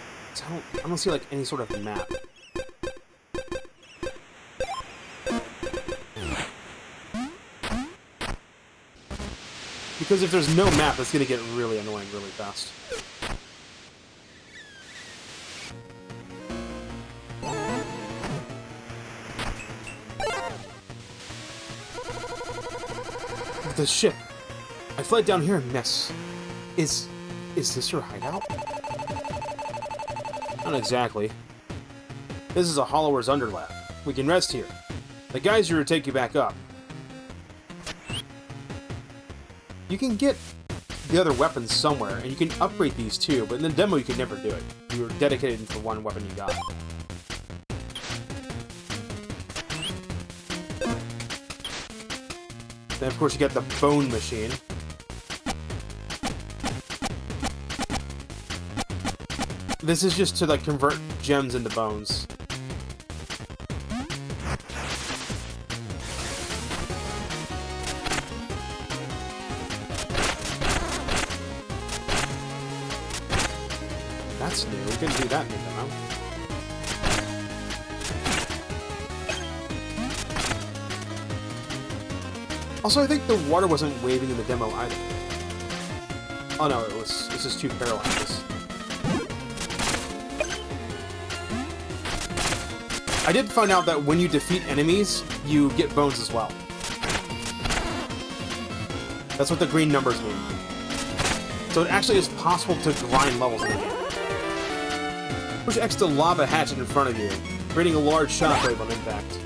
S1: I don't see like any sort of map. Because if there's no map, it's gonna get really annoying really fast. The ship. I fled down here and missed. Is this your hideout? Not exactly. This is a Hollower's underlap. We can rest here. The geyser will take you back up. You can get the other weapons somewhere, and you can upgrade these too, but in the demo you could never do it. You were dedicated to one weapon you got. Then of course you get the bone machine. This is just to like convert gems into bones. That's new. We couldn't do that in the demo. Also, I think the water wasn't waving in the demo either. Oh no, it was. This is two parallaxes. I did find out that when you defeat enemies, you get bones as well. That's what the green numbers mean. So it actually is possible to grind levels in the game. Push X to lava hatchet in front of you, creating a large shockwave on impact.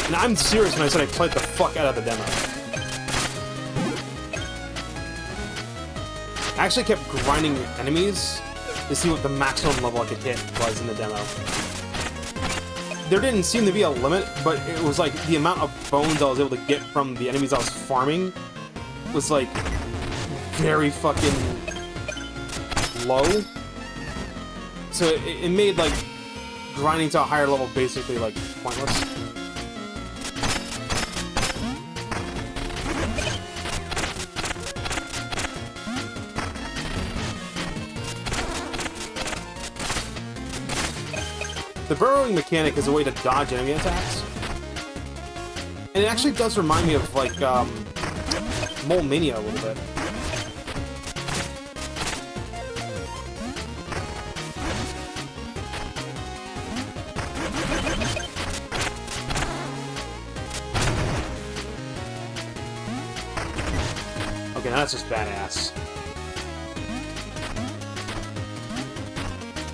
S1: And I'm serious when I said I played the fuck out of the demo. I actually kept grinding enemies to see what the maximum level I could hit was in the demo. There didn't seem to be a limit, but it was like the amount of bones I was able to get from the enemies I was farming was like very fucking low. So it made like grinding to a higher level basically like pointless. The burrowing mechanic is a way to dodge enemy attacks. And it actually does remind me of, like, Mole Mania a little bit. Okay, now that's just badass.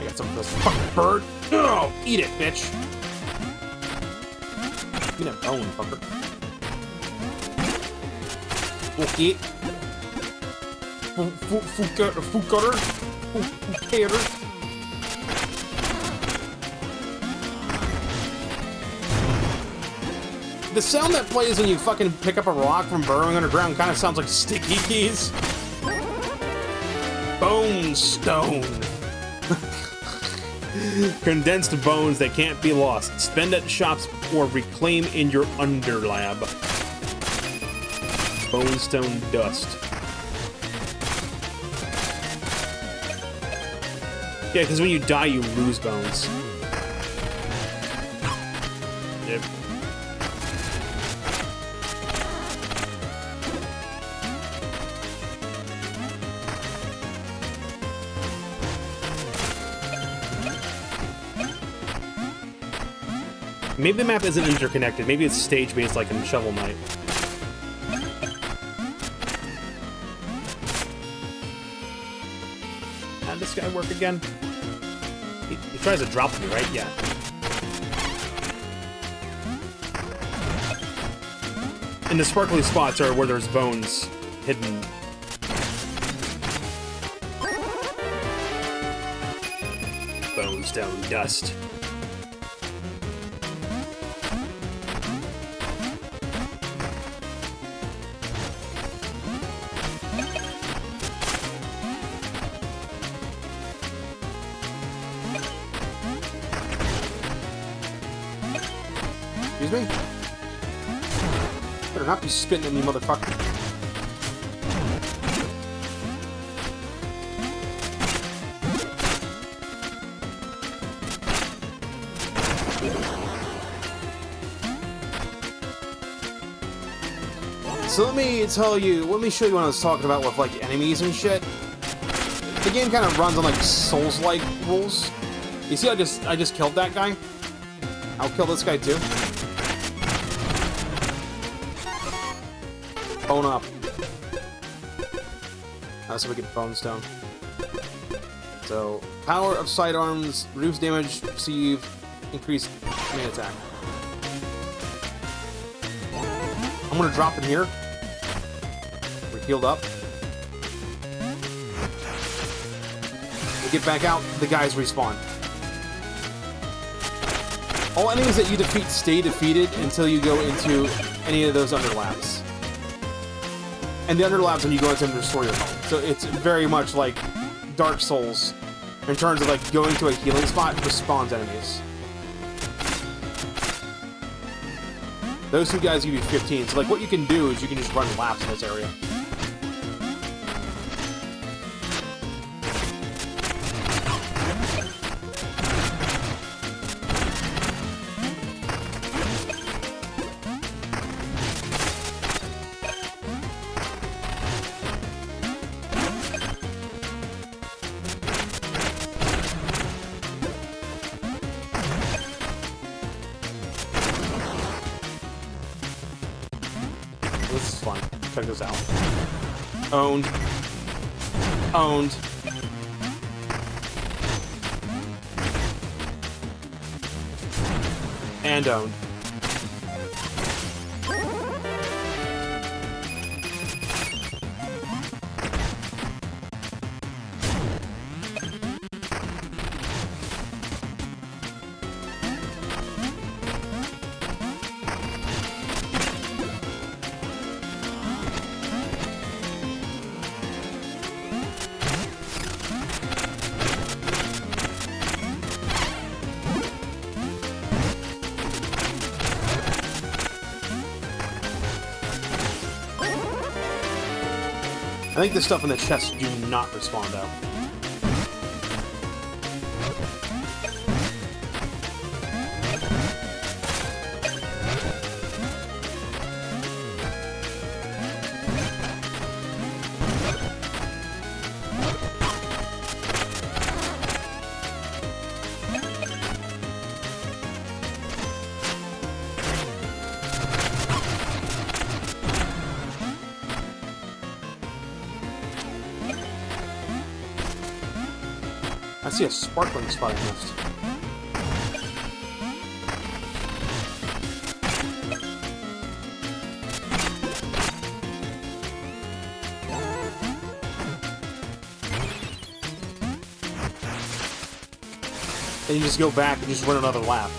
S1: I got some of this fucking bird. Oh, eat it, bitch! Give me that bone, fucker. Okay. Food cutter. The sound that plays when you fucking pick up a rock from burrowing underground kind of sounds like sticky keys. Bone stone. Condensed bones that can't be lost. Spend at shops or reclaim in your underlab. Bonestone dust. Yeah, because when you die, you lose bones. Yep. Maybe the map isn't interconnected. Maybe it's stage-based like in Shovel Knight. How'd this guy work again? He tries to drop me, right? Yeah. And the sparkly spots are where there's bones hidden. Bonestone dust. Excuse me? Better not be spitting at me, motherfucker. So let me show you what I was talking about with, like, enemies and shit. The game kind of runs on, like, Souls-like rules. You see, I just killed that guy? I'll kill this guy, too. Bone up. So we get bone stone. So, power of sidearms, reduce damage received, increase main attack. I'm gonna drop in here. We're healed up. We get back out, the guys respawn. All enemies that you defeat stay defeated until you go into any of those underlabs. And the underlabs when you go into them to restore your health. So it's very much like Dark Souls in terms of, like, going to a healing spot respawns enemies. Those two guys give you 15. So, like, what you can do is you can just run laps in this area. This is fun. Check this out. Owned. Owned. And owned. I think the stuff in the chest do not respawn, though. I see a sparkling spot I missed. And you just go back and just run another lap.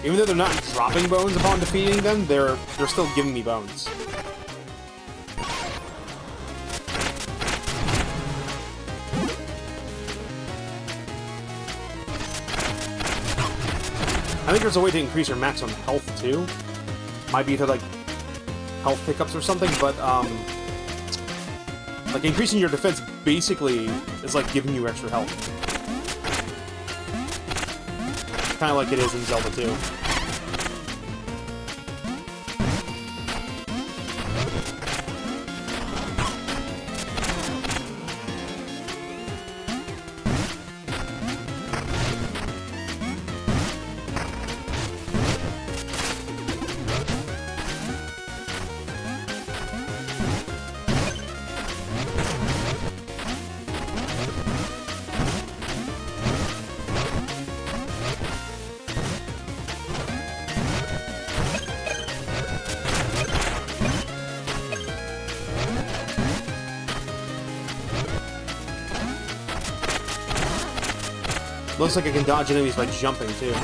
S1: Even though they're not dropping bones upon defeating them, they're still giving me bones. I think there's a way to increase your maximum health too. Might be to, like, health pickups or something, but like, increasing your defense basically is like giving you extra health. Kind of like it is in Zelda 2. Looks like I can dodge enemies by jumping, too.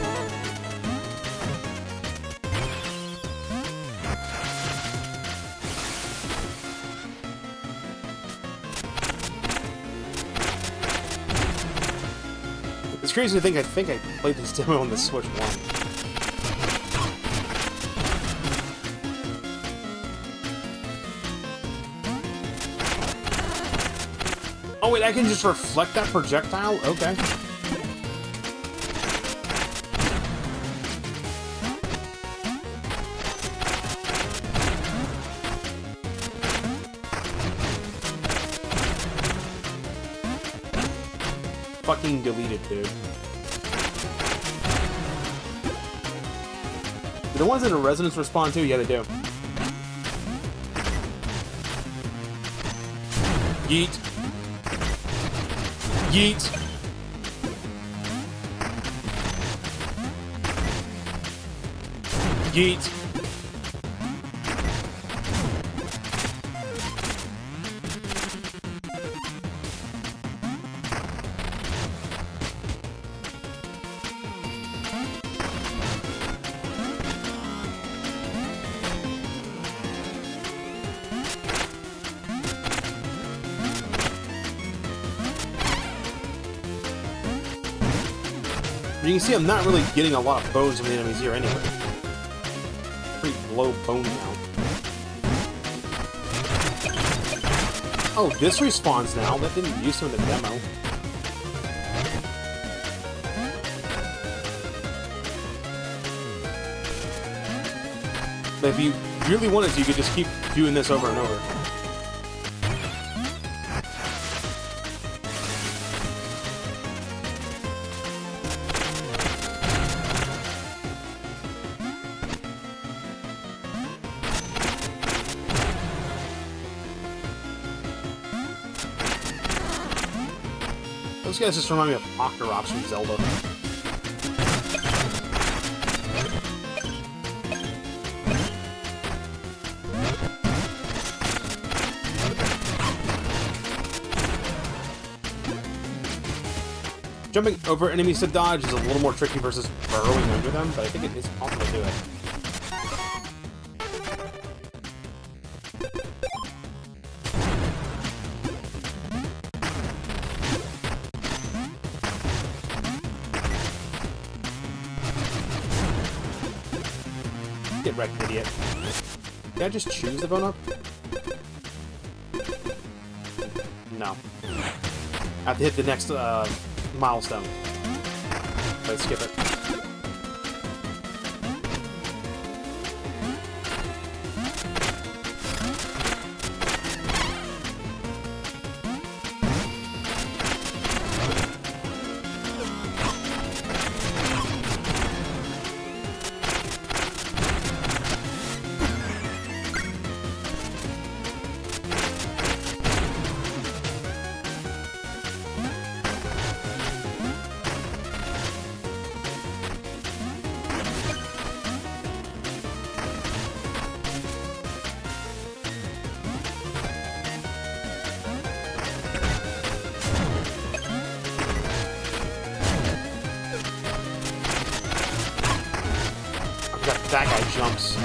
S1: crazy to think I played this demo on the Switch 1. Oh wait, I can just reflect that projectile? Okay. Fucking deleted, dude. Do the ones in the Resonance respond too? Yeah, they do. Yeet. Yeet. Yeet. You can see I'm not really getting a lot of bones from the enemies here anyway. Pretty low bone count. Oh, this respawns now. That didn't used to in the demo. But if you really wanted to, you could just keep doing this over and over. Those guys just remind me of Octoroks from Zelda. Jumping over enemies to dodge is a little more tricky versus burrowing under them, but I think it is possible to do it. Get wrecked, idiot. Did I just choose the bone up? No. I have to hit the next milestone. Let's skip it. That guy jumps.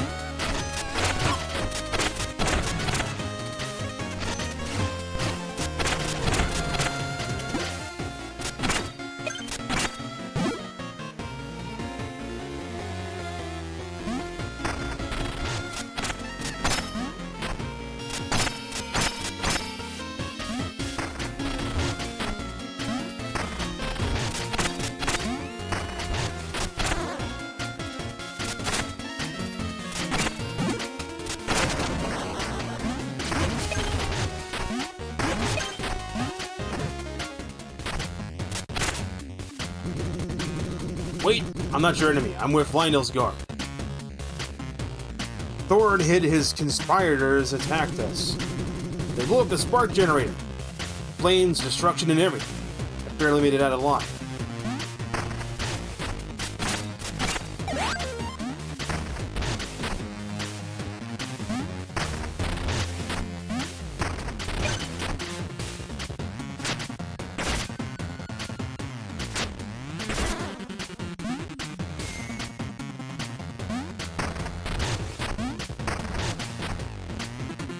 S1: Wait, I'm not your enemy. I'm with Lionel's guard. Thor hid his conspirators attacked us. They blew up the spark generator. Flames, destruction, and everything. I barely made it out alive.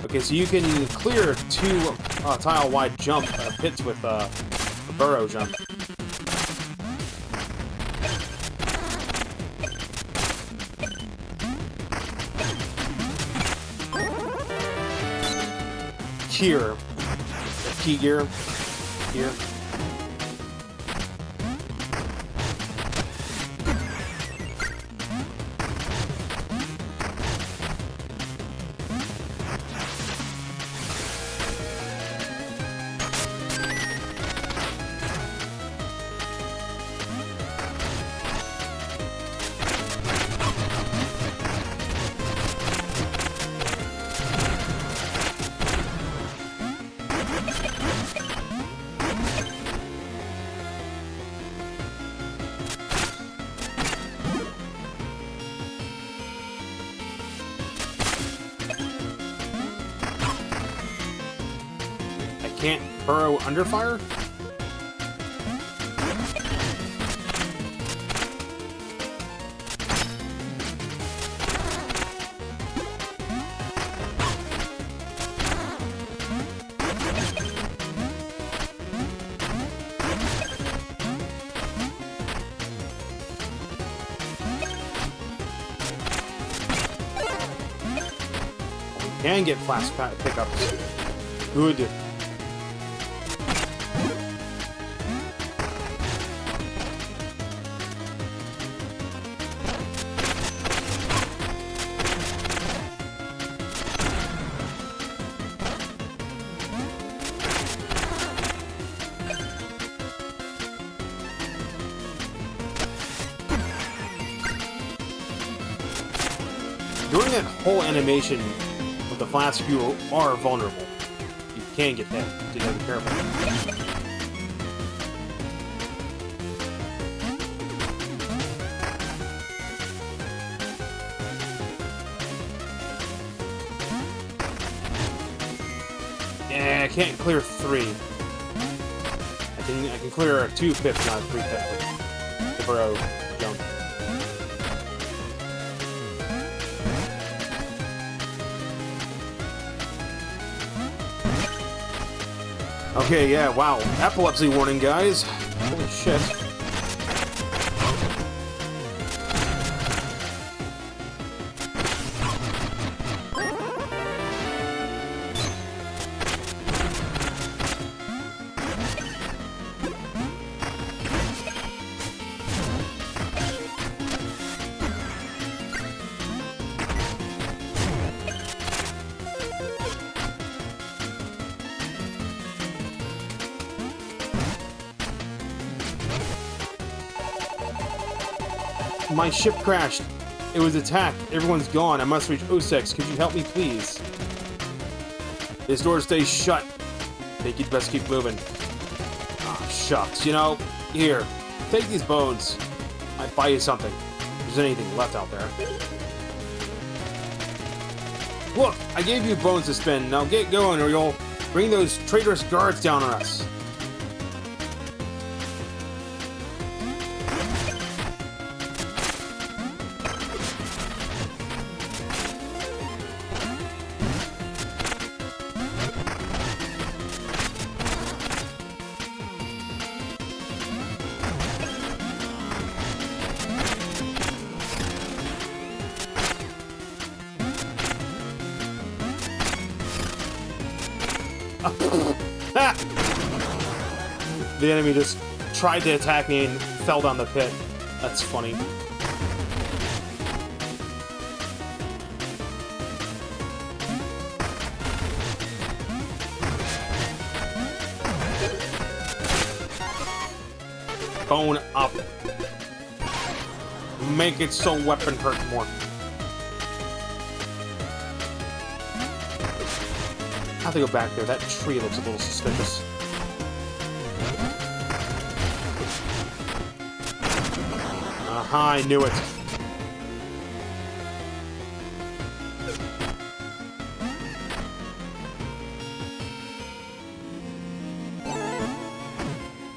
S1: Okay, so you can clear 2 tile-wide jump pits with a burrow jump. here. Key gear. Here. Can't burrow under fire? Can get flash pickups. Good. During that whole animation with the flask, you are vulnerable. You can get hit, so you gotta be careful. Yeah, I can't clear 3. I can clear a 2 pip, not a 3 pip. The burrow jump. Okay, yeah, wow. Epilepsy warning, guys. Holy shit. My ship crashed. It was attacked. Everyone's gone. I must reach O6. Could you help me, please? This door stays shut. I think you'd best keep moving. Ah, shucks. You know, here. Take these bones. I'd buy you something. If there's anything left out there. Look, I gave you bones to spin. Now get going or you'll bring those traitorous guards down on us. The enemy just tried to attack me and fell down the pit. That's funny. Bone up. Make it so weapon hurt more. I have to go back there. That tree looks a little suspicious. Aha, I knew it.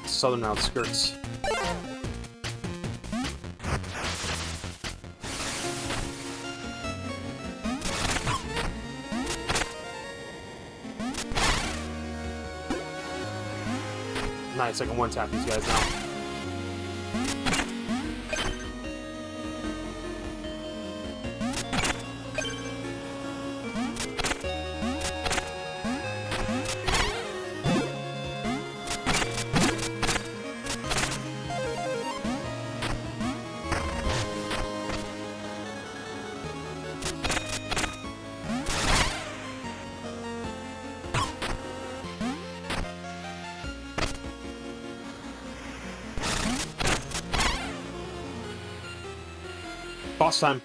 S1: Southern outskirts. Nice, I can one-tap these guys now. boss time.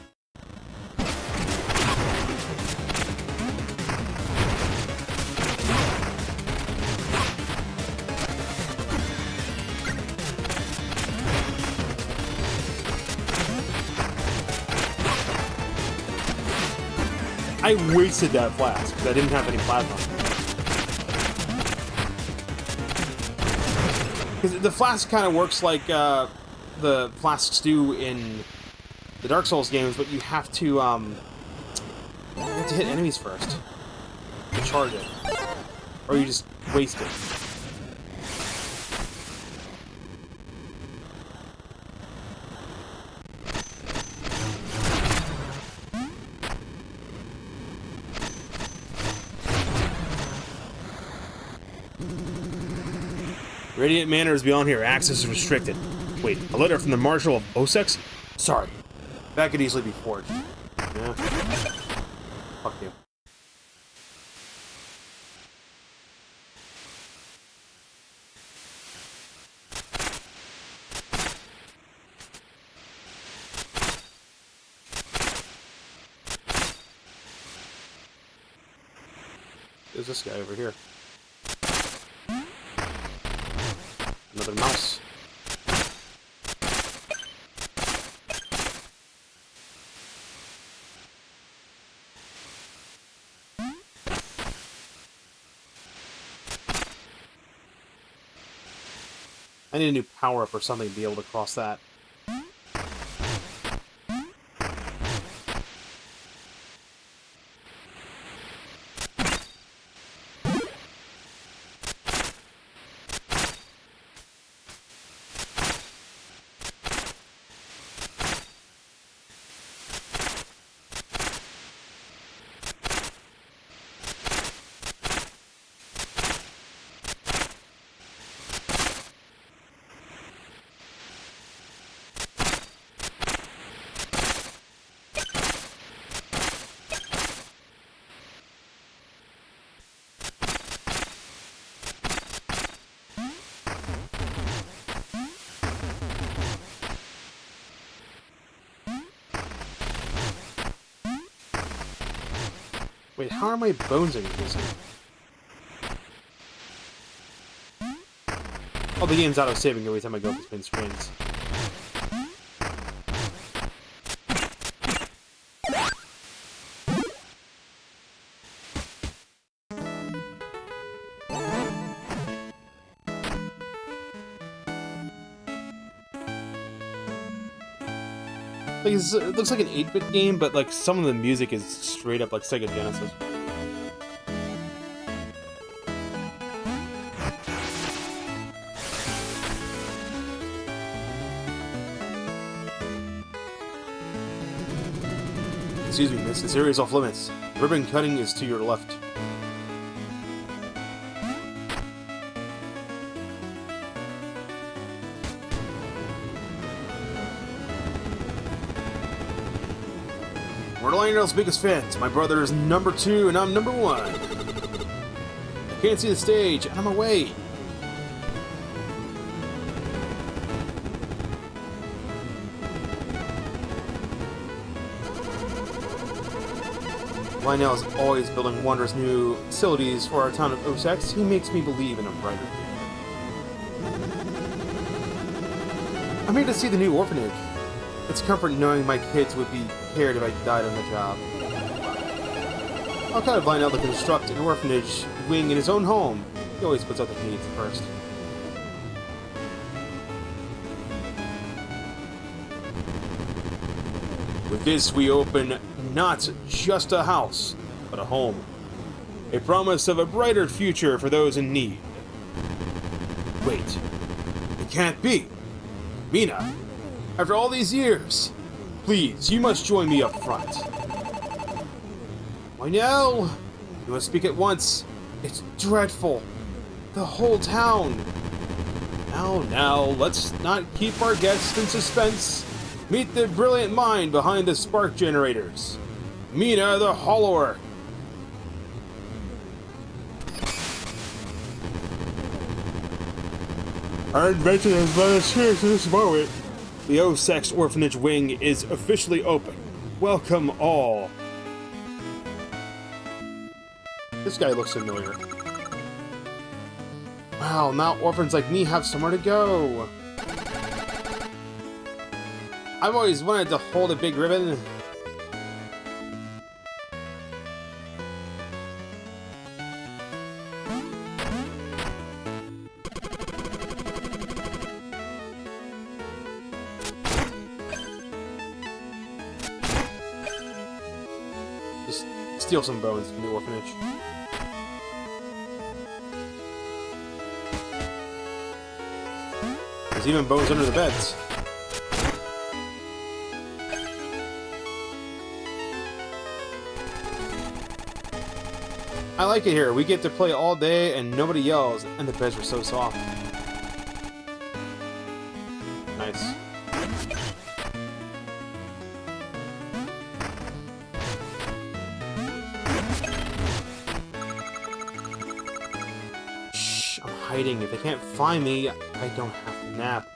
S1: I wasted that flask because I didn't have any plasma. Because the flask kind of works like the flasks do in the Dark Souls games, but you have to hit enemies first to charge it, or you just waste it. Radiant Manor is beyond here. Access is restricted. Wait, a letter from the Marshal of Ossex? Sorry. That could easily be forged. Yeah. Fuck you. There's this guy over here. Another mouse. I need a new power-up or something to be able to cross that. Wait, how are my bones increasing? Oh, the game's auto-saving every time I go between screens. Like, it looks like an 8-bit game, but like some of the music is straight up like Sega Genesis. Excuse me, miss, this area is off limits. Ribbon cutting is to your left. We're Lionel's biggest fans. My brother is number 2 and I'm number 1. I can't see the stage and I'm away. Lionel is always building wondrous new facilities for our town of Ossex. He makes me believe in a brighter future. I'm here to see the new orphanage. It's comfort knowing my kids would be cared if I died on the job. I'll kind of Lionel to construct an orphanage wing in his own home. He always puts other needs first. With this, we open not just a house, but a home. A promise of a brighter future for those in need. Wait, it can't be. Mina, after all these years, please, you must join me up front. Lionel, you must speak at once. It's dreadful. The whole town. Now, let's not keep our guests in suspense. Meet the brilliant mind behind the spark generators. Mina the Hollower. Our adventure has led us here to this moment. The O-Sex Orphanage Wing is officially open. Welcome all. This guy looks familiar. Wow, now orphans like me have somewhere to go. I've always wanted to hold a big ribbon. Just steal some bones from the orphanage. There's even bones under the beds. I like it here. We get to play all day and nobody yells, and the beds are so soft. Nice. Shh, I'm hiding. If they can't find me, I don't have to nap.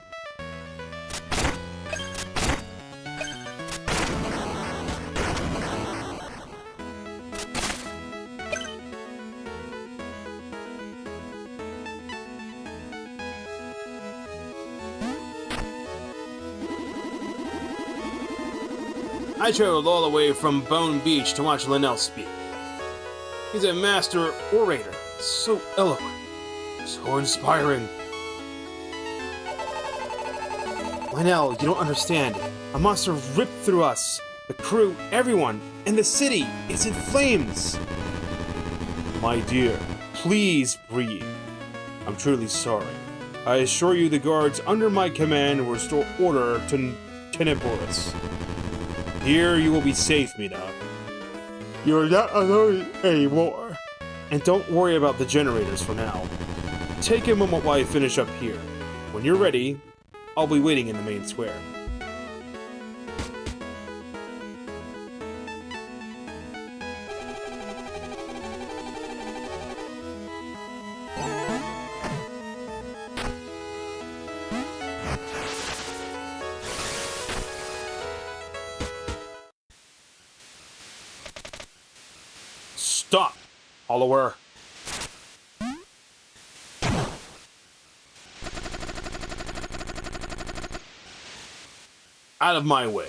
S1: I traveled all the way from Bone Beach to watch Linnell speak. He's a master orator, so eloquent, so inspiring. Linnell, you don't understand. A monster ripped through us, the crew, everyone, and the city is in flames. My dear, please breathe. I'm truly sorry. I assure you the guards under my command will restore order to Teneboris. Here you will be safe, Mina. You're not alone anymore. And don't worry about the generators for now. Take a moment while I finish up here. When you're ready, I'll be waiting in the main square. Stop, follower. Out of my way.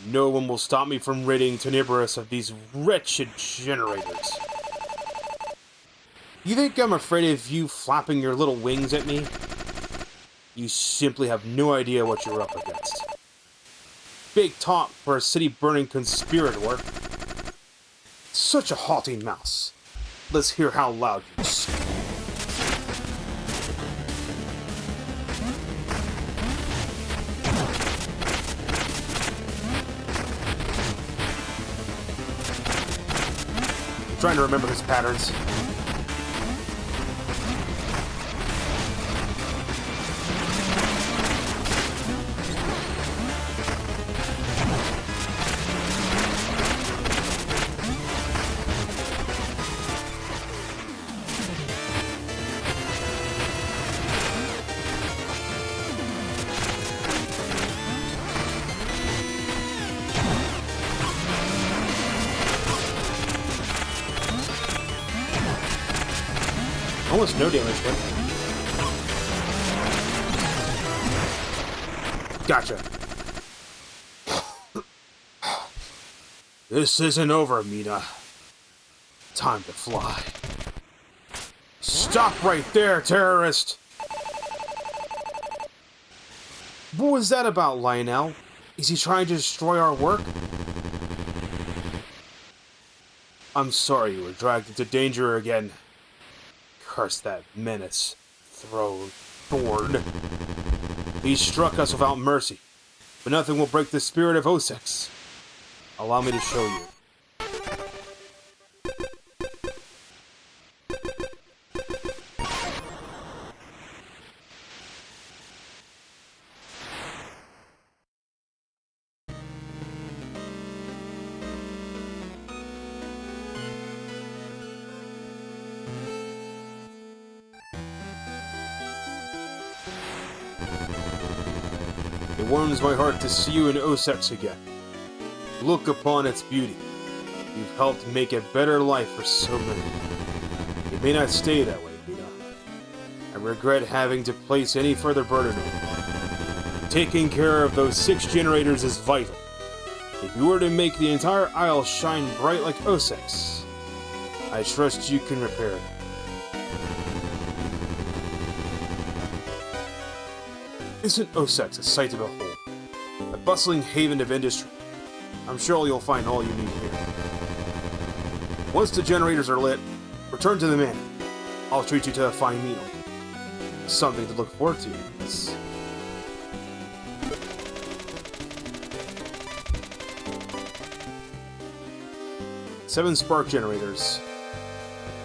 S1: No one will stop me from ridding Teneboris of these wretched generators. You think I'm afraid of you flapping your little wings at me? You simply have no idea what you're up against. Big talk for a city-burning conspirator. Such a haughty mouse. Let's hear how loud you scream. I'm trying to remember his patterns. Almost no damage, but... Gotcha. This isn't over, Mina. Time to fly. Stop right there, terrorist! What was that about, Lionel? Is he trying to destroy our work? I'm sorry you were dragged into danger again. Curse that menace, Thorn. He struck us without mercy, but nothing will break the spirit of O-Sex. Allow me to show you. It warms my heart to see you in Osex again. Look upon its beauty. You've helped make a better life for so many. It may not stay that way, Mina. I regret having to place any further burden on you. Taking care of those 6 generators is vital. If you were to make the entire Isle shine bright like Osex, I trust you can repair it. Isn't Osex a sight to behold? A bustling haven of industry. I'm sure you'll find all you need here. Once the generators are lit, return to the manor. I'll treat you to a fine meal. Something to look forward to. Yes. Seven spark generators.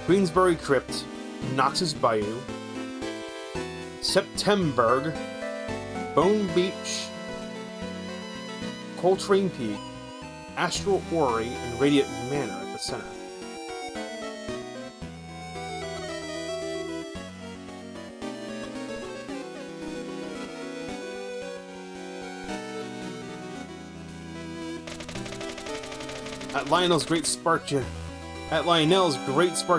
S1: Queensbury Crypt, Noxus Bayou, Septemberg, Bone Beach, Coltrane Peak, Astral Orrery, and Radiant Manor at the center. At Lionel's great spark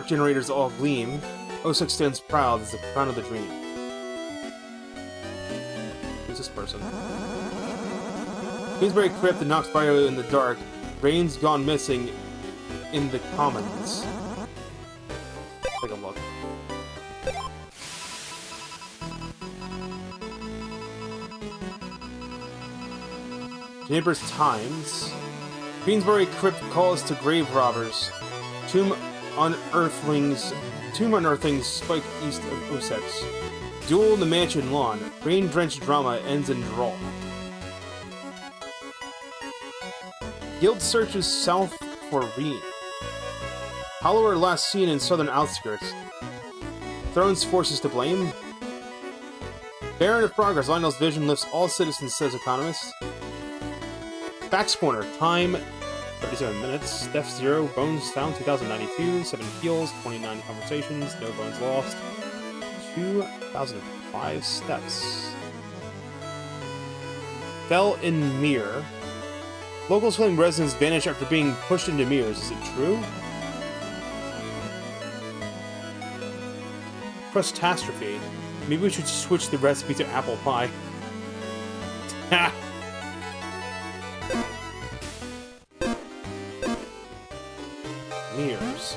S1: generators all gleam, Osex stands proud as the crown of the dream. Who's this person? Queensbury Crypt and Nox Bio in the dark. Rain's gone missing in the commons. Take a look. Neighbors Times. Queensbury Crypt calls to grave robbers. Tomb unearthlings spike east of Osex. Duel in the mansion lawn. Rain-drenched drama ends in drawl. Guild searches south for Reen. Hollower last seen in southern outskirts. Throne's forces to blame. Baron of Progress. Lionel's vision lifts all citizens, says economist. Facts Corner. Time 37 minutes. Death 0. Bones found 2092. 7 kills. 29 conversations. No bones lost. 2005 steps. Fell in mirror. Locals feeling residents vanish after being pushed into mirrors. Is it true? Crustastrophe. Maybe we should switch the recipe to apple pie. Ha! Mirrors.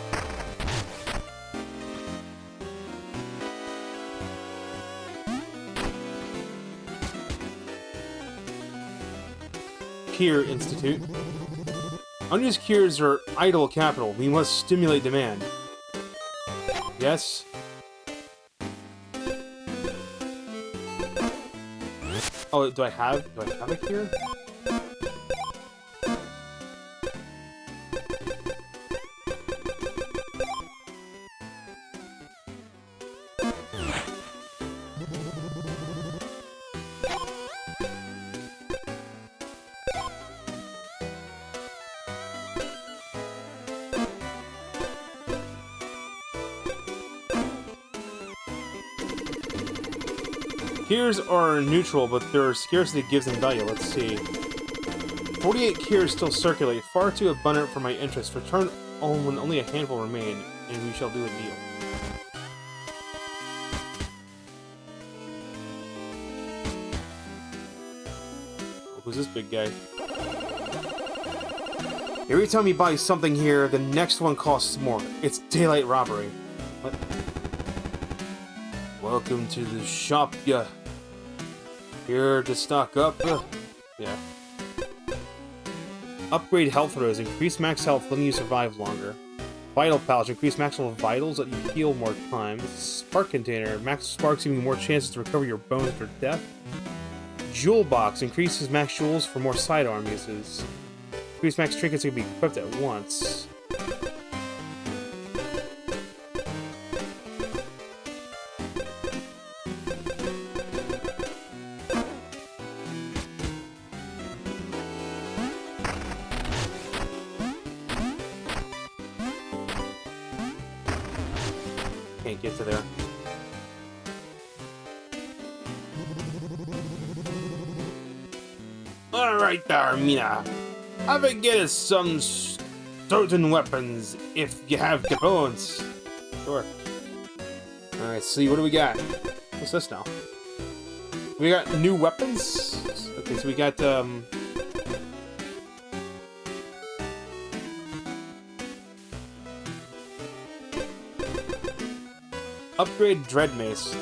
S1: Cure Institute. Unused cures are idle capital. We must stimulate demand. Yes. Oh, do I have a cure? Cures are neutral, but their scarcity gives them value. Let's see. 48 cures still circulate, far too abundant for my interest. Return when only a handful remain, and we shall do a deal. Who's this big guy? Every time you buy something here, the next one costs more. It's daylight robbery. What? Welcome to the shop, ya. Here to stock up, yeah. Upgrade health rows. Increase max health, letting you survive longer. Vital pouch. Increase max level vitals, let you heal more time. Spark container. Max sparks, giving you more chances to recover your bones after death. Jewel box. Increases max jewels for more sidearm uses. Increase max trinkets can be equipped at once. Can't get to there. right there, Mina. I will get some certain weapons if you have the bones. Sure. Alright, see, what do we got? What's this now? We got new weapons? Okay, so we got, upgrade Dread Mace.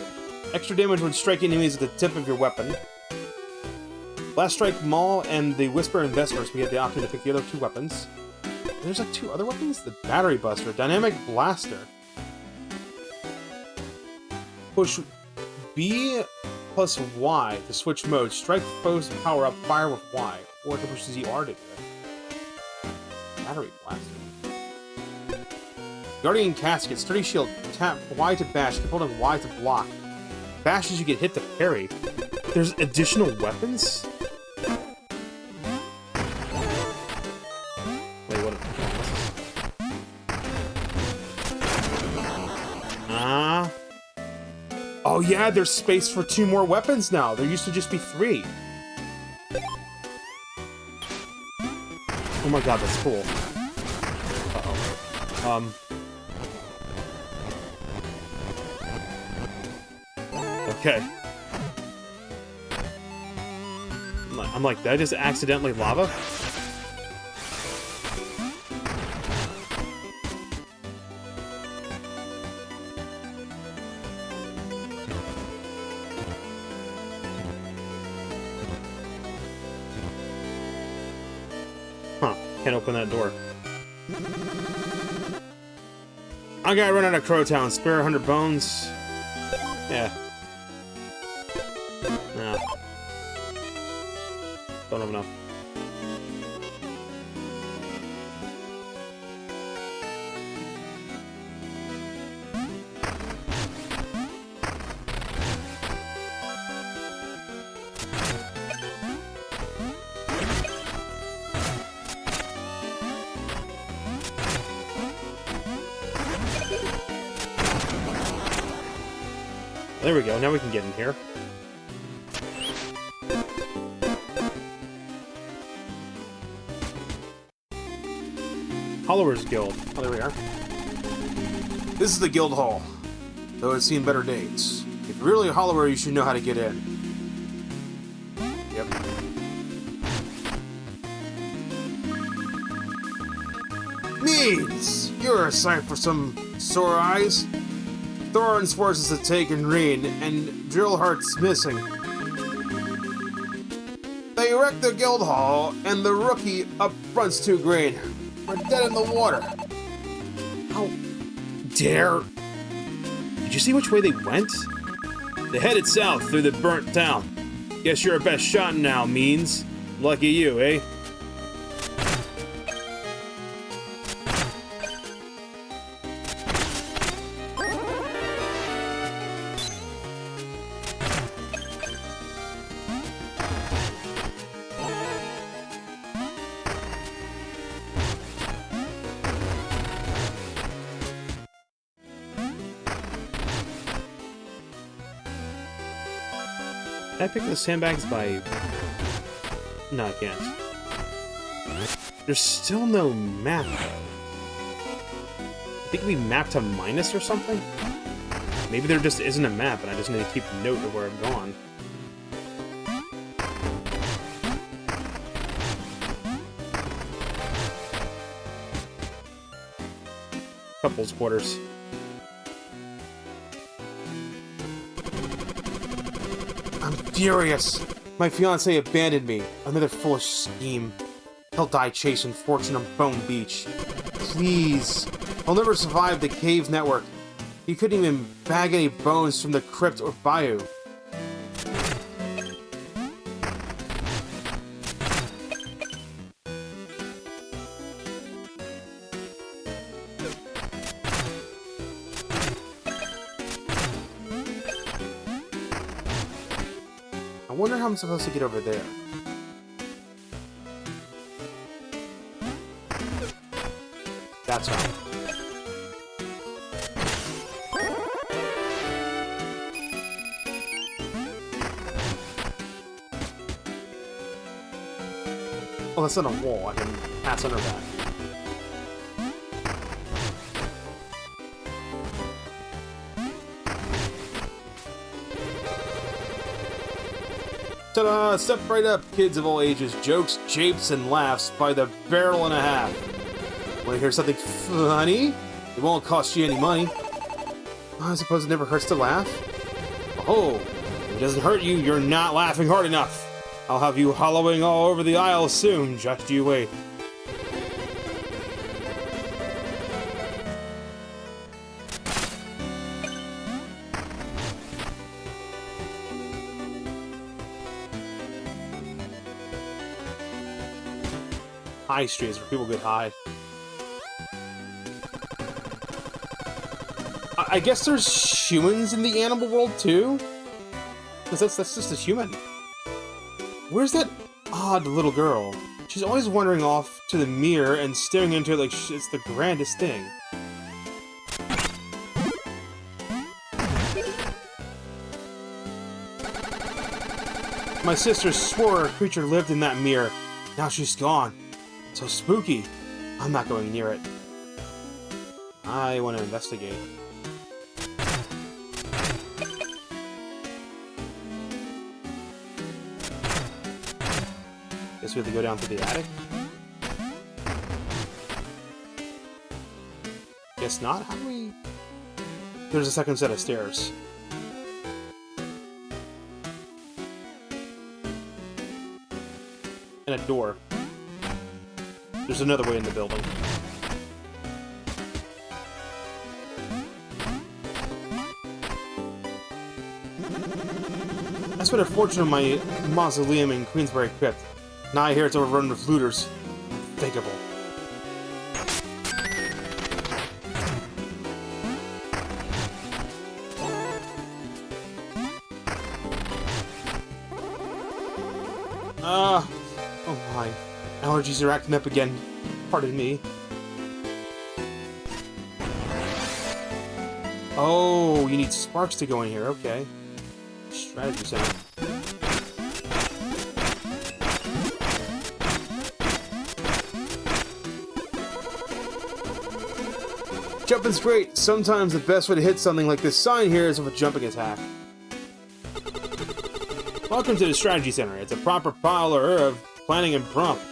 S1: Extra damage when striking enemies with the tip of your weapon. Last Strike Maul and the Whisper and Vespers, we get the option to pick the other two weapons. And there's like two other weapons? The Battery Buster, Dynamic Blaster. Push B plus Y to switch modes. Strike foes to power up, fire with Y. Or to push ZR to do it. Battery Blaster. Guardian Casket, Sturdy Shield, tap Y to bash, keep holding Y to block. Bash as you get hit to parry. There's additional weapons? Wait, what? Oh yeah, there's space for 2 more weapons now. There used to just be 3. Oh my god, that's cool. Uh-oh. Okay. I'm like, did I just accidentally lava? Huh, can't open that door. I gotta run out of Crowtown, spare 100 bones. Yeah. Nah. Don't have enough. There we go, now we can get in here. Hollowers Guild. Oh, there we are. This is the guild hall, though it's seen better days. If you're really a Hollower, you should know how to get in. Yep. Means! You're a sight for some sore eyes. Thorin's forces have taken Reen, and Drillheart's missing. They wrecked the guild hall, and the rookie up front's too green. We're dead in the water. How dare... Did you see which way they went? They headed south through the burnt town. Guess you're our best shot now, Means. Lucky you, eh? Can I pick the sandbags by... No, I can't. There's still no map, though. I think we mapped to minus or something? Maybe there just isn't a map, and I just need to keep note of where I've gone. Couples quarters. I'm furious. My fiancé abandoned me. Another foolish scheme. He'll die chasing fortune on Bone Beach. Please. I'll never survive the cave network. He couldn't even bag any bones from the crypt or bayou. I wonder how I'm supposed to get over there. That's right. Oh, that's not a wall. I can pass under that. Ta-da! Step right up, kids of all ages. Jokes, japes, and laughs by the barrel and a half. Want to hear something funny? It won't cost you any money. I suppose it never hurts to laugh. Oh, if it doesn't hurt you, you're not laughing hard enough. I'll have you hollowing all over the aisle soon. Just you wait. High Street is where people get high. I guess there's humans in the animal world too? Because that's just a human. Where's that odd little girl? She's always wandering off to the mirror and staring into it like it's the grandest thing. My sister swore a creature lived in that mirror. Now she's gone. So spooky. I'm not going near it. I want to investigate. Guess we have to go down to the attic? Guess not? How do we... There's a second set of stairs. And a door. There's another way in the building. I spent a fortune on my mausoleum in Queensbury Crypt. Now I hear it's overrun with looters. Unthinkable. Oh my. Allergies are acting up again. Pardon me. Oh, you need sparks to go in here. Okay. Strategy center. Jumping's great. Sometimes the best way to hit something like this sign here is with a jumping attack. Welcome to the Strategy Center. It's a proper parlor of planning and prompt.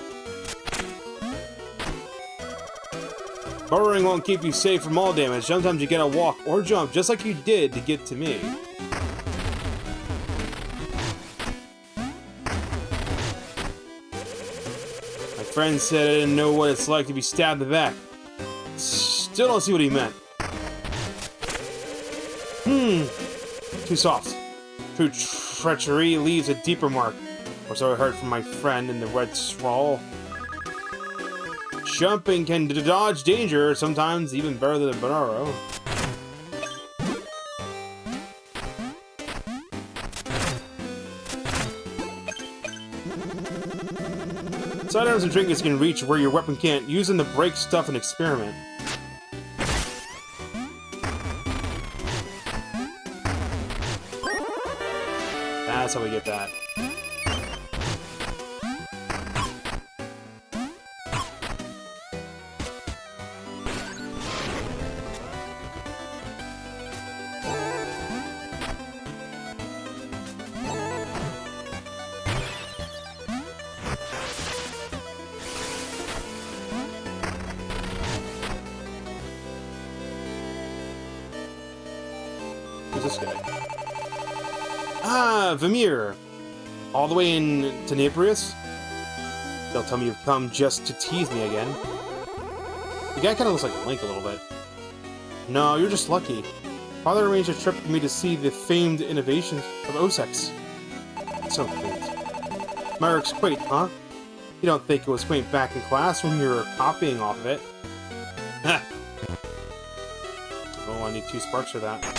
S1: Burrowing won't keep you safe from all damage. Sometimes you gotta walk or jump just like you did to get to me. My friend said I didn't know what it's like to be stabbed in the back. Still don't see what he meant. Too soft. True treachery leaves a deeper mark. Or so I heard from my friend in the red scroll. Jumping can dodge danger, sometimes even better than a burrow. Sidearms and trinkets can reach where your weapon can't. Use them to break stuff and experiment. That's how we get that. Who's this guy? Ah, Vamir! All the way in to Nebrius? They'll tell me you've come just to tease me again. The guy kind of looks like Link a little bit. No, you're just lucky. Father arranged a trip for me to see the famed innovations of Osex. So quaint. Myric's quaint, huh? You don't think it was quaint back in class when you were copying off of it? Ha! Oh, I need 2 sparks for that.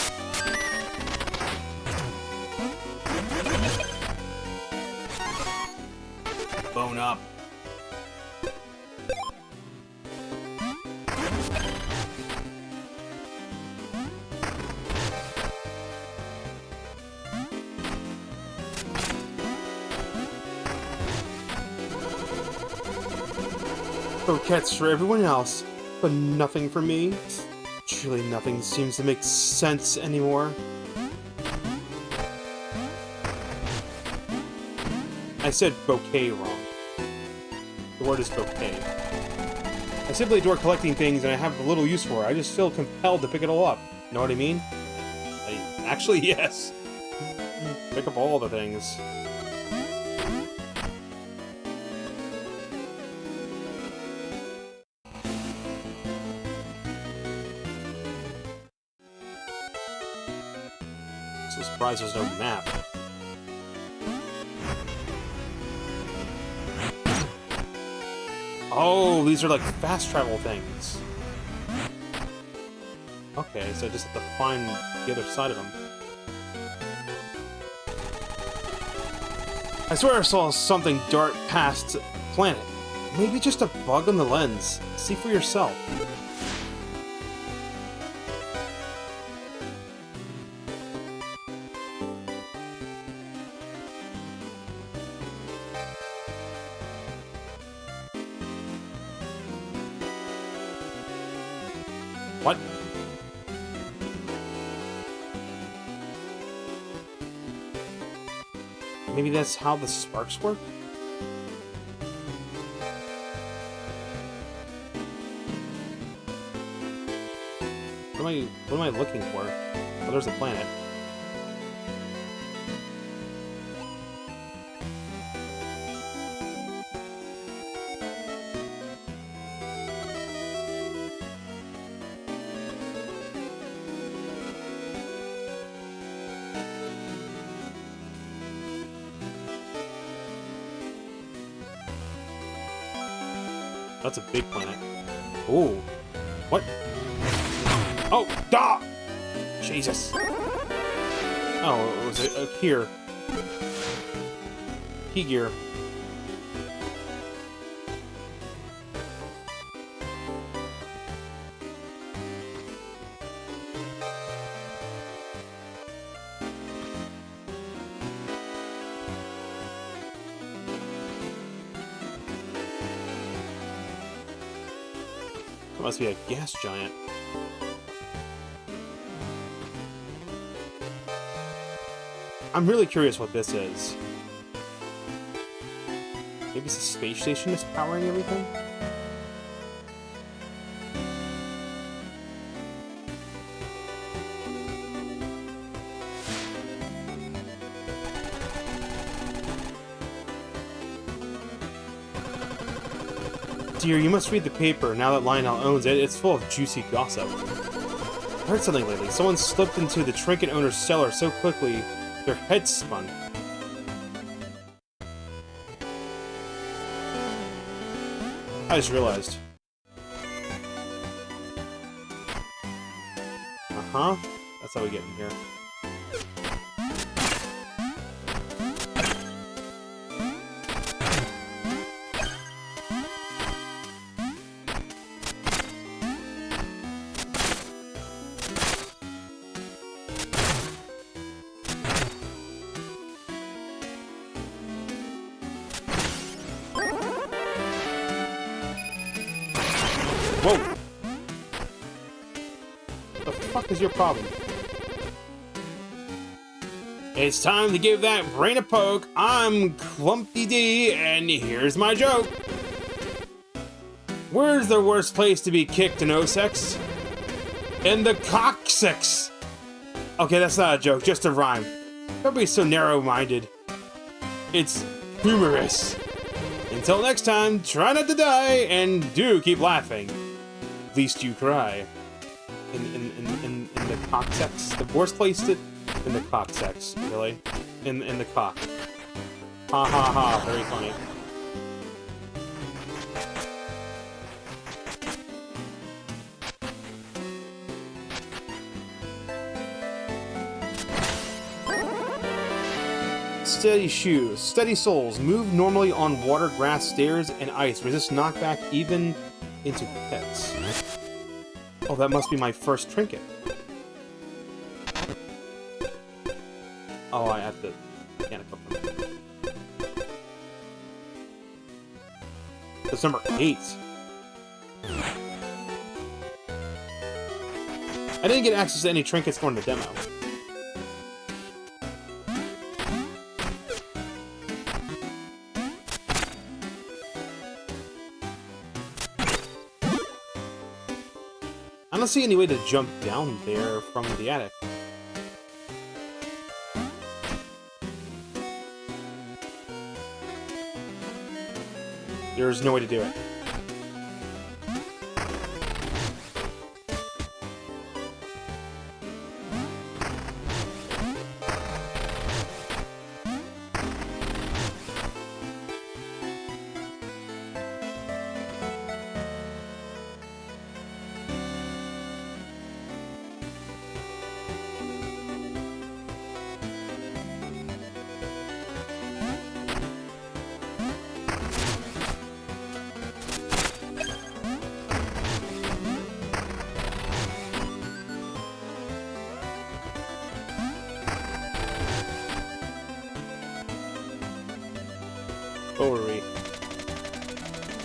S1: Bone up. Croquettes for everyone else, but nothing for me. Truly nothing seems to make sense anymore. I said bouquet wrong. The word is bouquet. I simply adore collecting things and I have little use for it. I just feel compelled to pick it all up. Know what I mean? Actually, yes. Pick up all the things. So surprised there's no map. Oh, these are like fast travel things. Okay, so I just have to find the other side of them. I swear I saw something dart past the planet. Maybe just a bug on the lens. See for yourself. What? Maybe that's how the sparks work? What am I looking for? Oh, there's the planet. That's a big planet. Ooh. What? Oh, duh! Jesus. Oh, it was here. Key gear. It must be a gas giant. I'm really curious what this is. Maybe it's a space station that's powering everything? Dear, you must read the paper now that Lionel owns it. It's full of juicy gossip. I heard something lately. Someone slipped into the trinket owner's cellar so quickly their heads spun. I just realized. Uh-huh. That's how we get in here. Whoa! What the fuck is your problem? It's time to give that brain a poke. I'm Clumpy D, and here's my joke. Where's the worst place to be kicked in O-Sex? In the coccyx! Okay, that's not a joke, just a rhyme. Don't be so narrow-minded. It's humorous. Until next time, try not to die, and do keep laughing. Least you cry. In the coccyx. The worst place to... In the coccyx, really? In the cock. Ha ha ha, very funny. Steady shoes, steady soles, move normally on water, grass, stairs, and ice. Resist knockback even into pets. Oh, that must be my first trinket. Oh, I have to... Can't equip them. That's number 8. I didn't get access to any trinkets during the demo. I don't see any way to jump down there from the attic. There's no way to do it.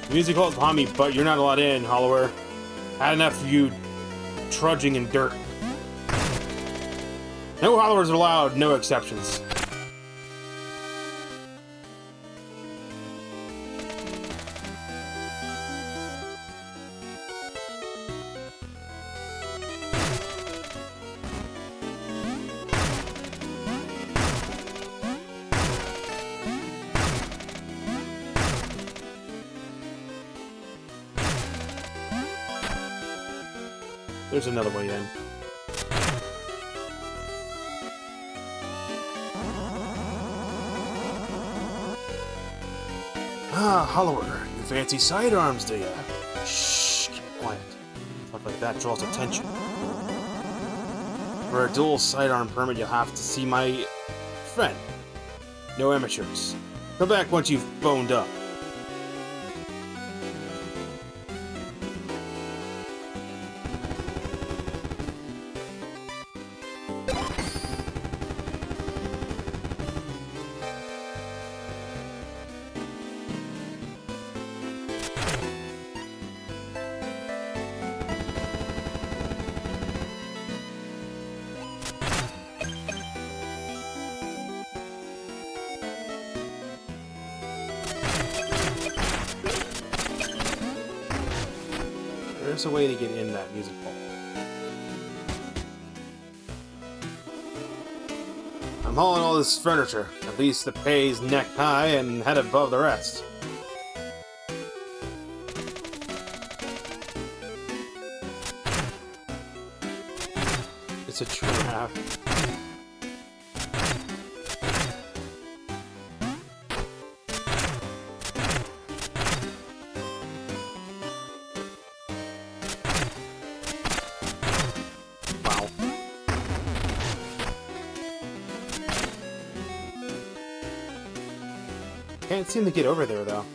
S1: Music hall is behind me, but you're not allowed in, Hollower. Had enough of you trudging in dirt. No Hollowers allowed, no exceptions. There's another way in. Ah, Hollower, you fancy sidearms, do ya? Shh, keep quiet. Talk like that draws attention. For a dual sidearm permit, you'll have to see my friend. No amateurs. Come back once you've boned up. There's a way to get in that music hall. I'm hauling all this furniture. At least the pay's neck high and head above the rest. It's a trap. Can't seem to get over there, though.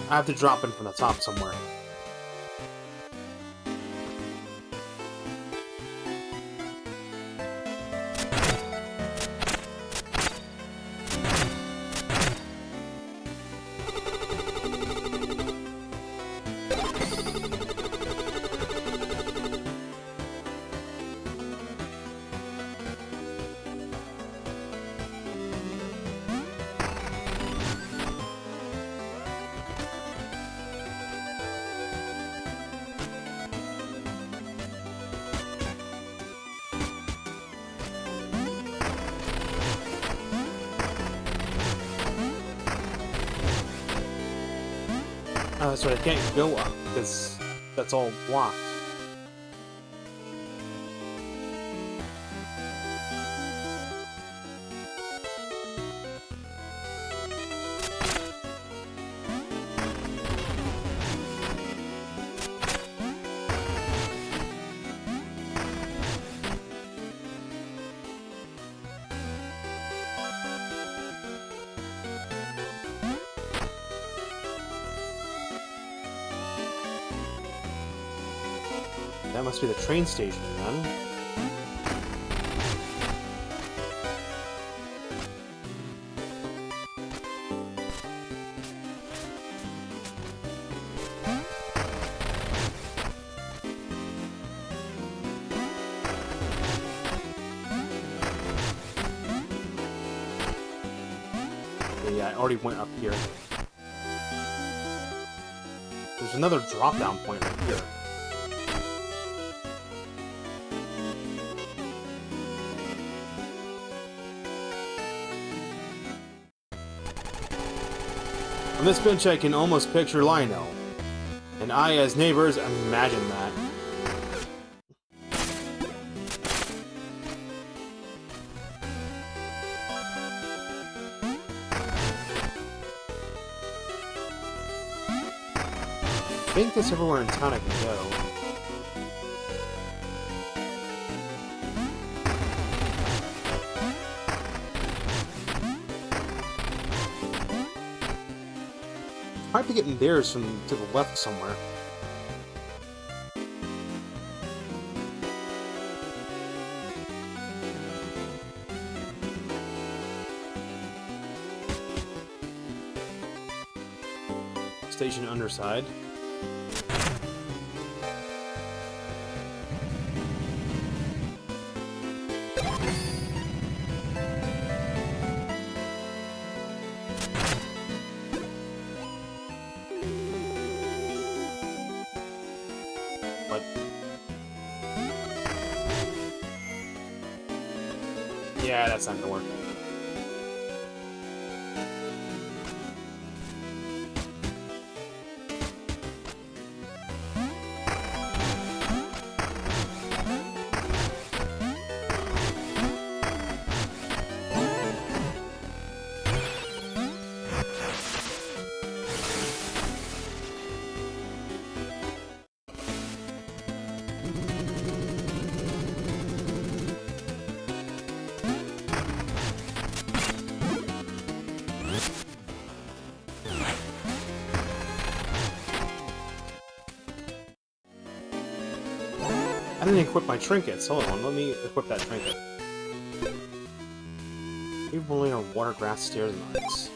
S1: I have to drop in from the top somewhere. Oh, that's right, I can't go up, because that's all blocked. That must be the train station, then. yeah, I already went up here. There's another drop-down point right here. On this bench, I can almost picture Lionel. And I, as neighbors, imagine that. I think there's everywhere in town I can go. Might be getting theirs from to the left somewhere. Station underside. Yeah, that's not gonna work. I didn't equip my trinkets. Hold on, let me equip that trinket. Leave only on water, grass, stairs, and ice.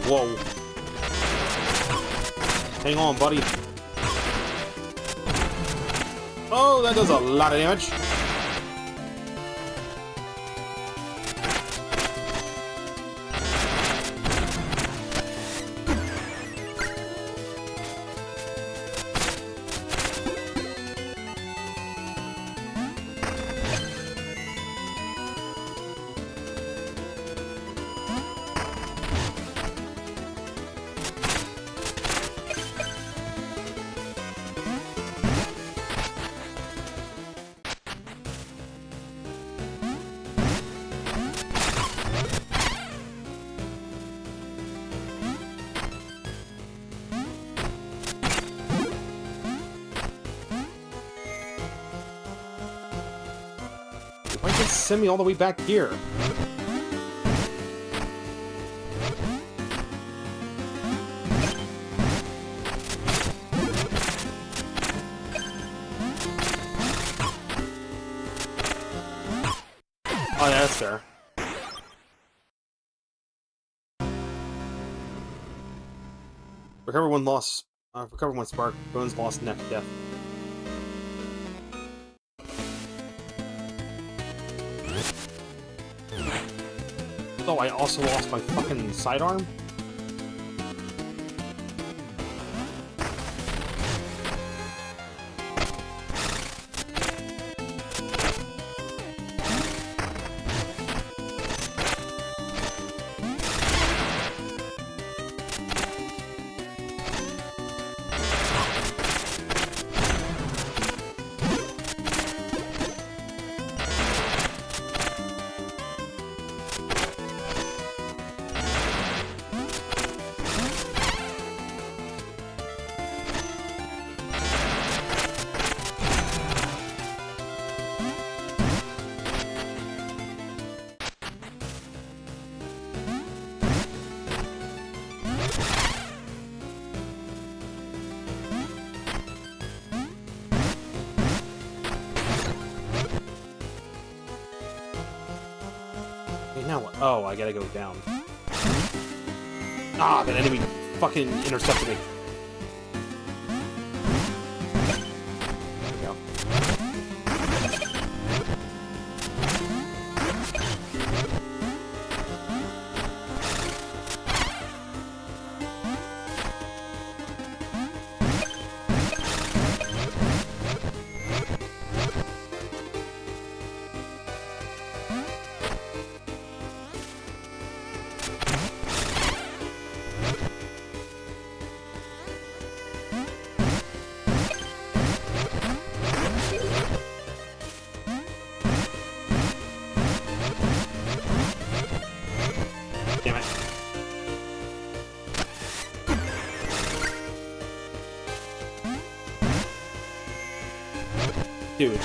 S1: Whoa. Hang on, buddy. Oh, that does a lot of damage. Why can't send me all the way back here? Oh, yeah, that's fair. Recover one lost. Recover one spark. Bones lost neck death. Oh, I also lost my fucking sidearm? Wait, now what? Oh, I gotta go down. Ah, that enemy fucking intercepted me. There we go. Damn it. Dude.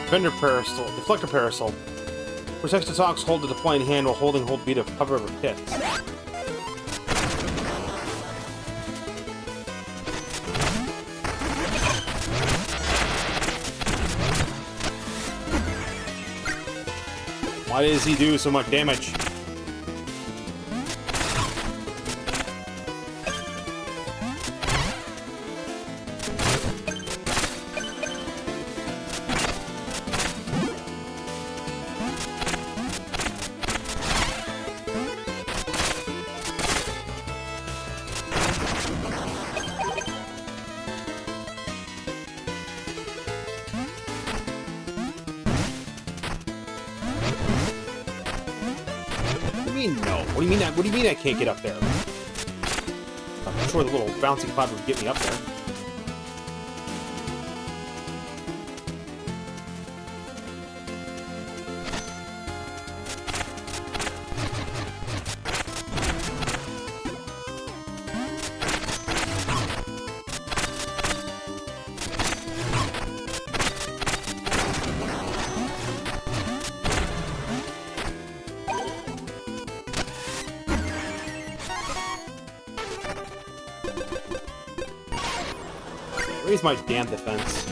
S1: Defender parasol, deflector parasol. Protects the talks, hold the deploying hand while holding hold B to cover over hits. Why does he do so much damage? No. What do you mean that? What do you mean I can't get up there? I'm sure the little bouncy cloud would get me up there. Raise my damn defense.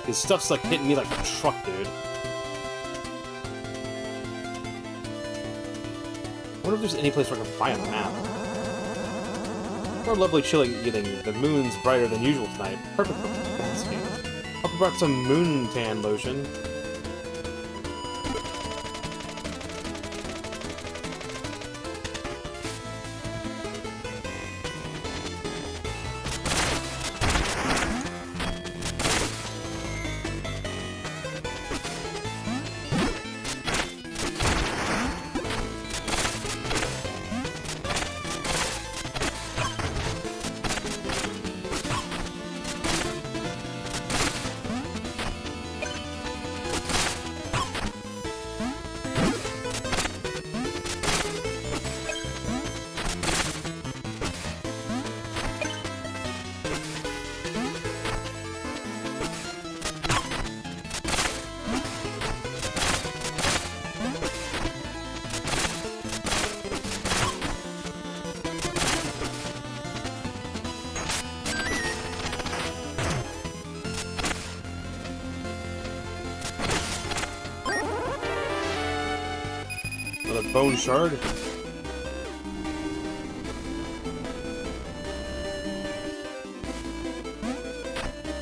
S1: His stuff's like hitting me like a truck, dude. I wonder if there's any place where I can buy on the map. More lovely chilling evening. The moon's brighter than usual tonight. Perfect for basking. Hope I brought some moon tan lotion. Another bone shard.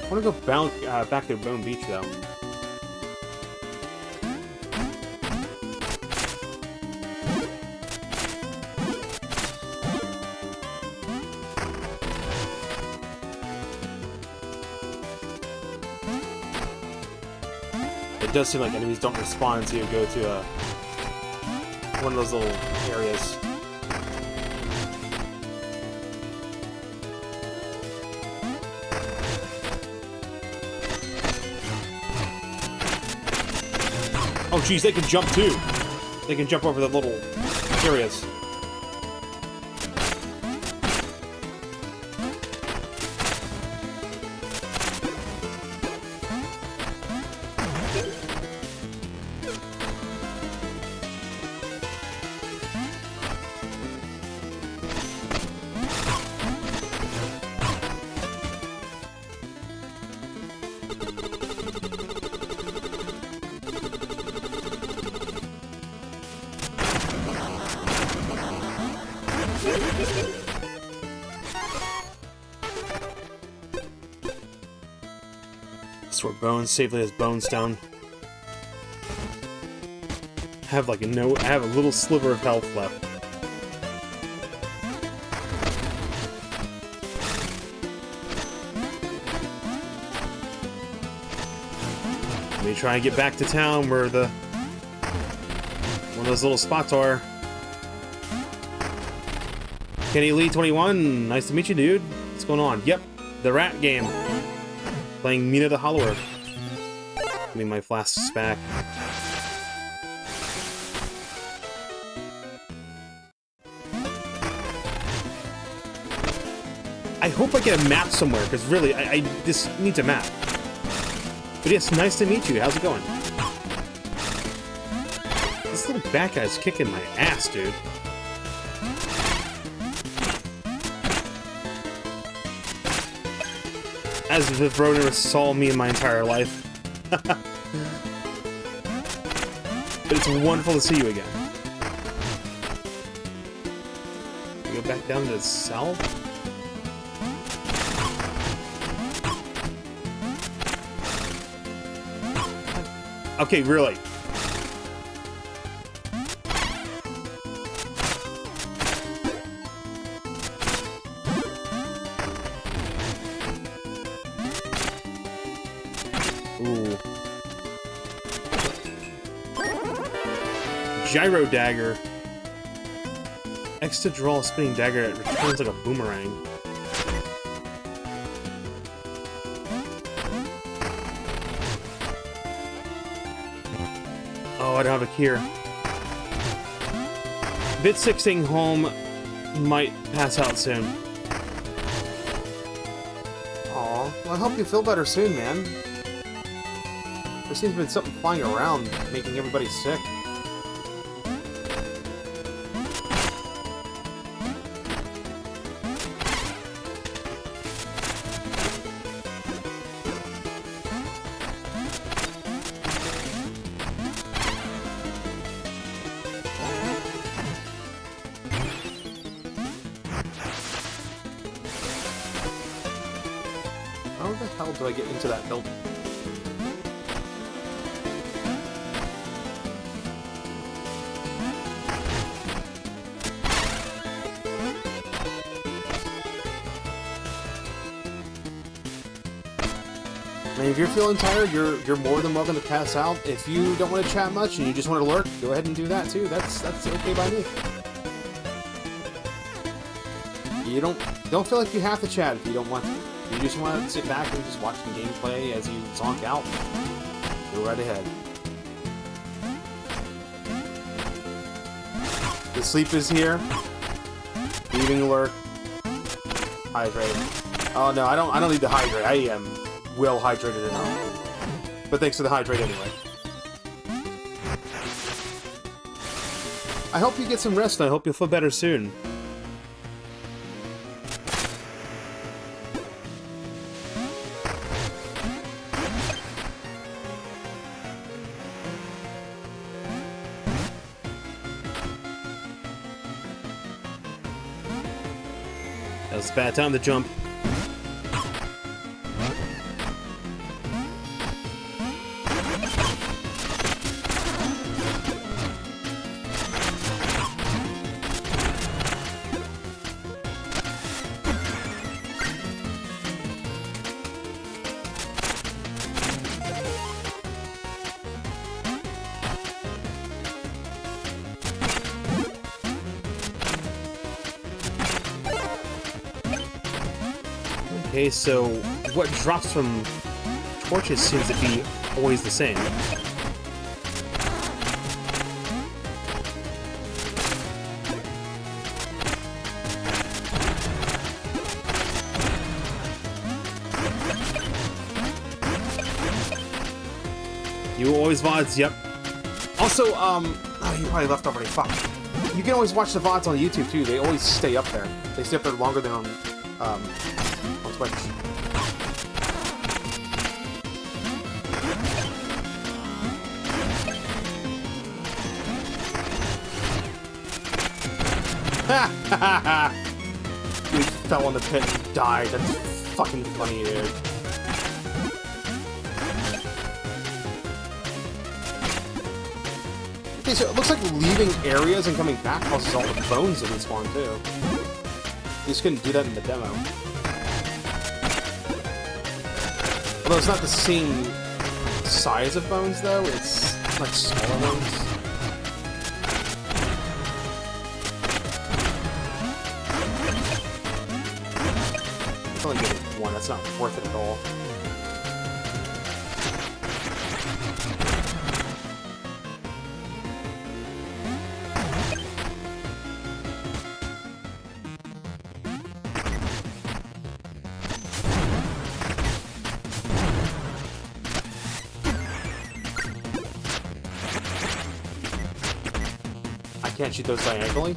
S1: I want to go back to Bone Beach though. It does seem like enemies don't respawn until you go to one of those little areas. Oh geez, they can jump too. They can jump over the little areas. Store bones safely as bone stone. I have like I have a little sliver of health left. Let me try and get back to town where one of those little spots are. Kenny Lee 21, nice to meet you, dude. What's going on? Yep, the rat game. Playing Mina the Hollower. Give me my flasks back. I hope I get a map somewhere, because really, I this needs a map. But yes, nice to meet you. How's it going? This little bat guy's kicking my ass, dude. As if Bro never saw me in my entire life. But it's wonderful to see you again. We go back down to the south? Okay, really? Ooh. Gyro dagger. X to draw a spinning dagger, it returns like a boomerang. Oh, I don't have a cure. Bit 6ing home might pass out soon. Aw, well, I hope you feel better soon, man. There seems to be something flying around, making everybody sick. How the hell do I get into that building? I mean, if you're feeling tired, you're more than welcome to pass out. If you don't want to chat much and you just want to lurk, go ahead and do that too. That's okay by me. You don't feel like you have to chat if you don't want to. If you just want to sit back and just watch the gameplay as you zonk out, go right ahead. The sleep is here. Leaving lurk. Hydrate. Oh no, I don't need to hydrate. I am well hydrated enough. But thanks for the hydrate anyway. I hope you get some rest and I hope you'll feel better soon. That was a bad time to jump. Okay, so what drops from torches seems to be always the same. You always VODs, yep. Also, oh, you probably left already, fuck. You can always watch the VODs on YouTube too, they always stay up there. They stay up there longer than on Twitch. You fell in the pit and died. That's fucking funny, dude. Okay, so it looks like leaving areas and coming back causes all the bones to respawn, too. You just couldn't do that in the demo. Although it's not the same size of bones, though. It's like smaller ones. It's only getting one. That's not worth it at all. Can't shoot those diagonally?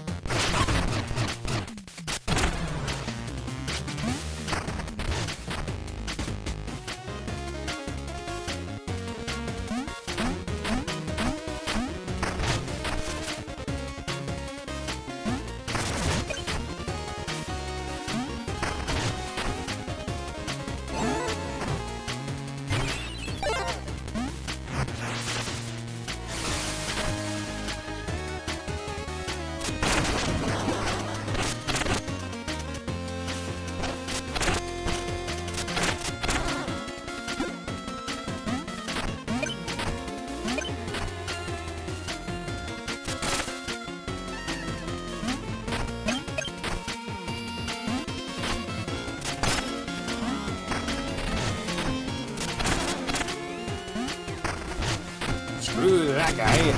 S1: Screw that guy.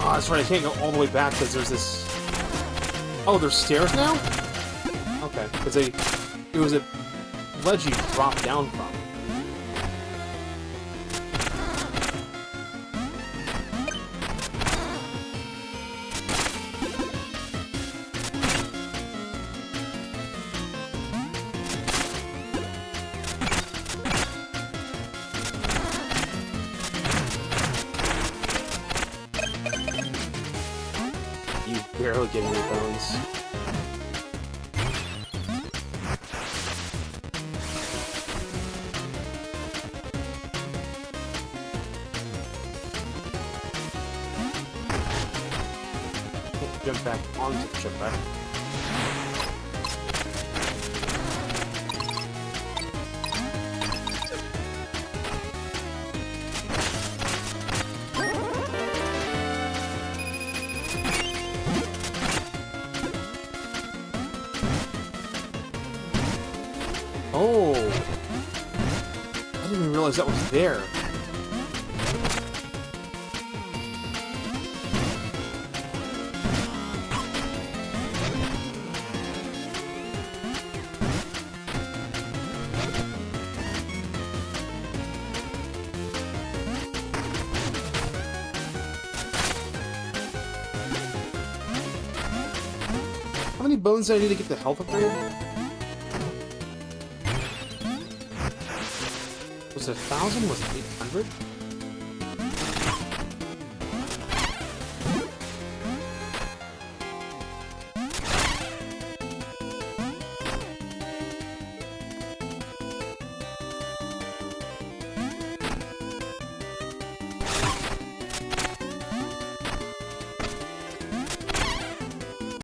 S1: Oh, that's right, I can't go all the way back because there's this... Oh, there's stairs now? Okay, because it was a ledge you dropped down from. Barely getting any bones. Jump back onto the shipwreck. Oh! I didn't even realize that was there. How many bones do I need to get the health upgrade? Was it 1,000? Was it 800?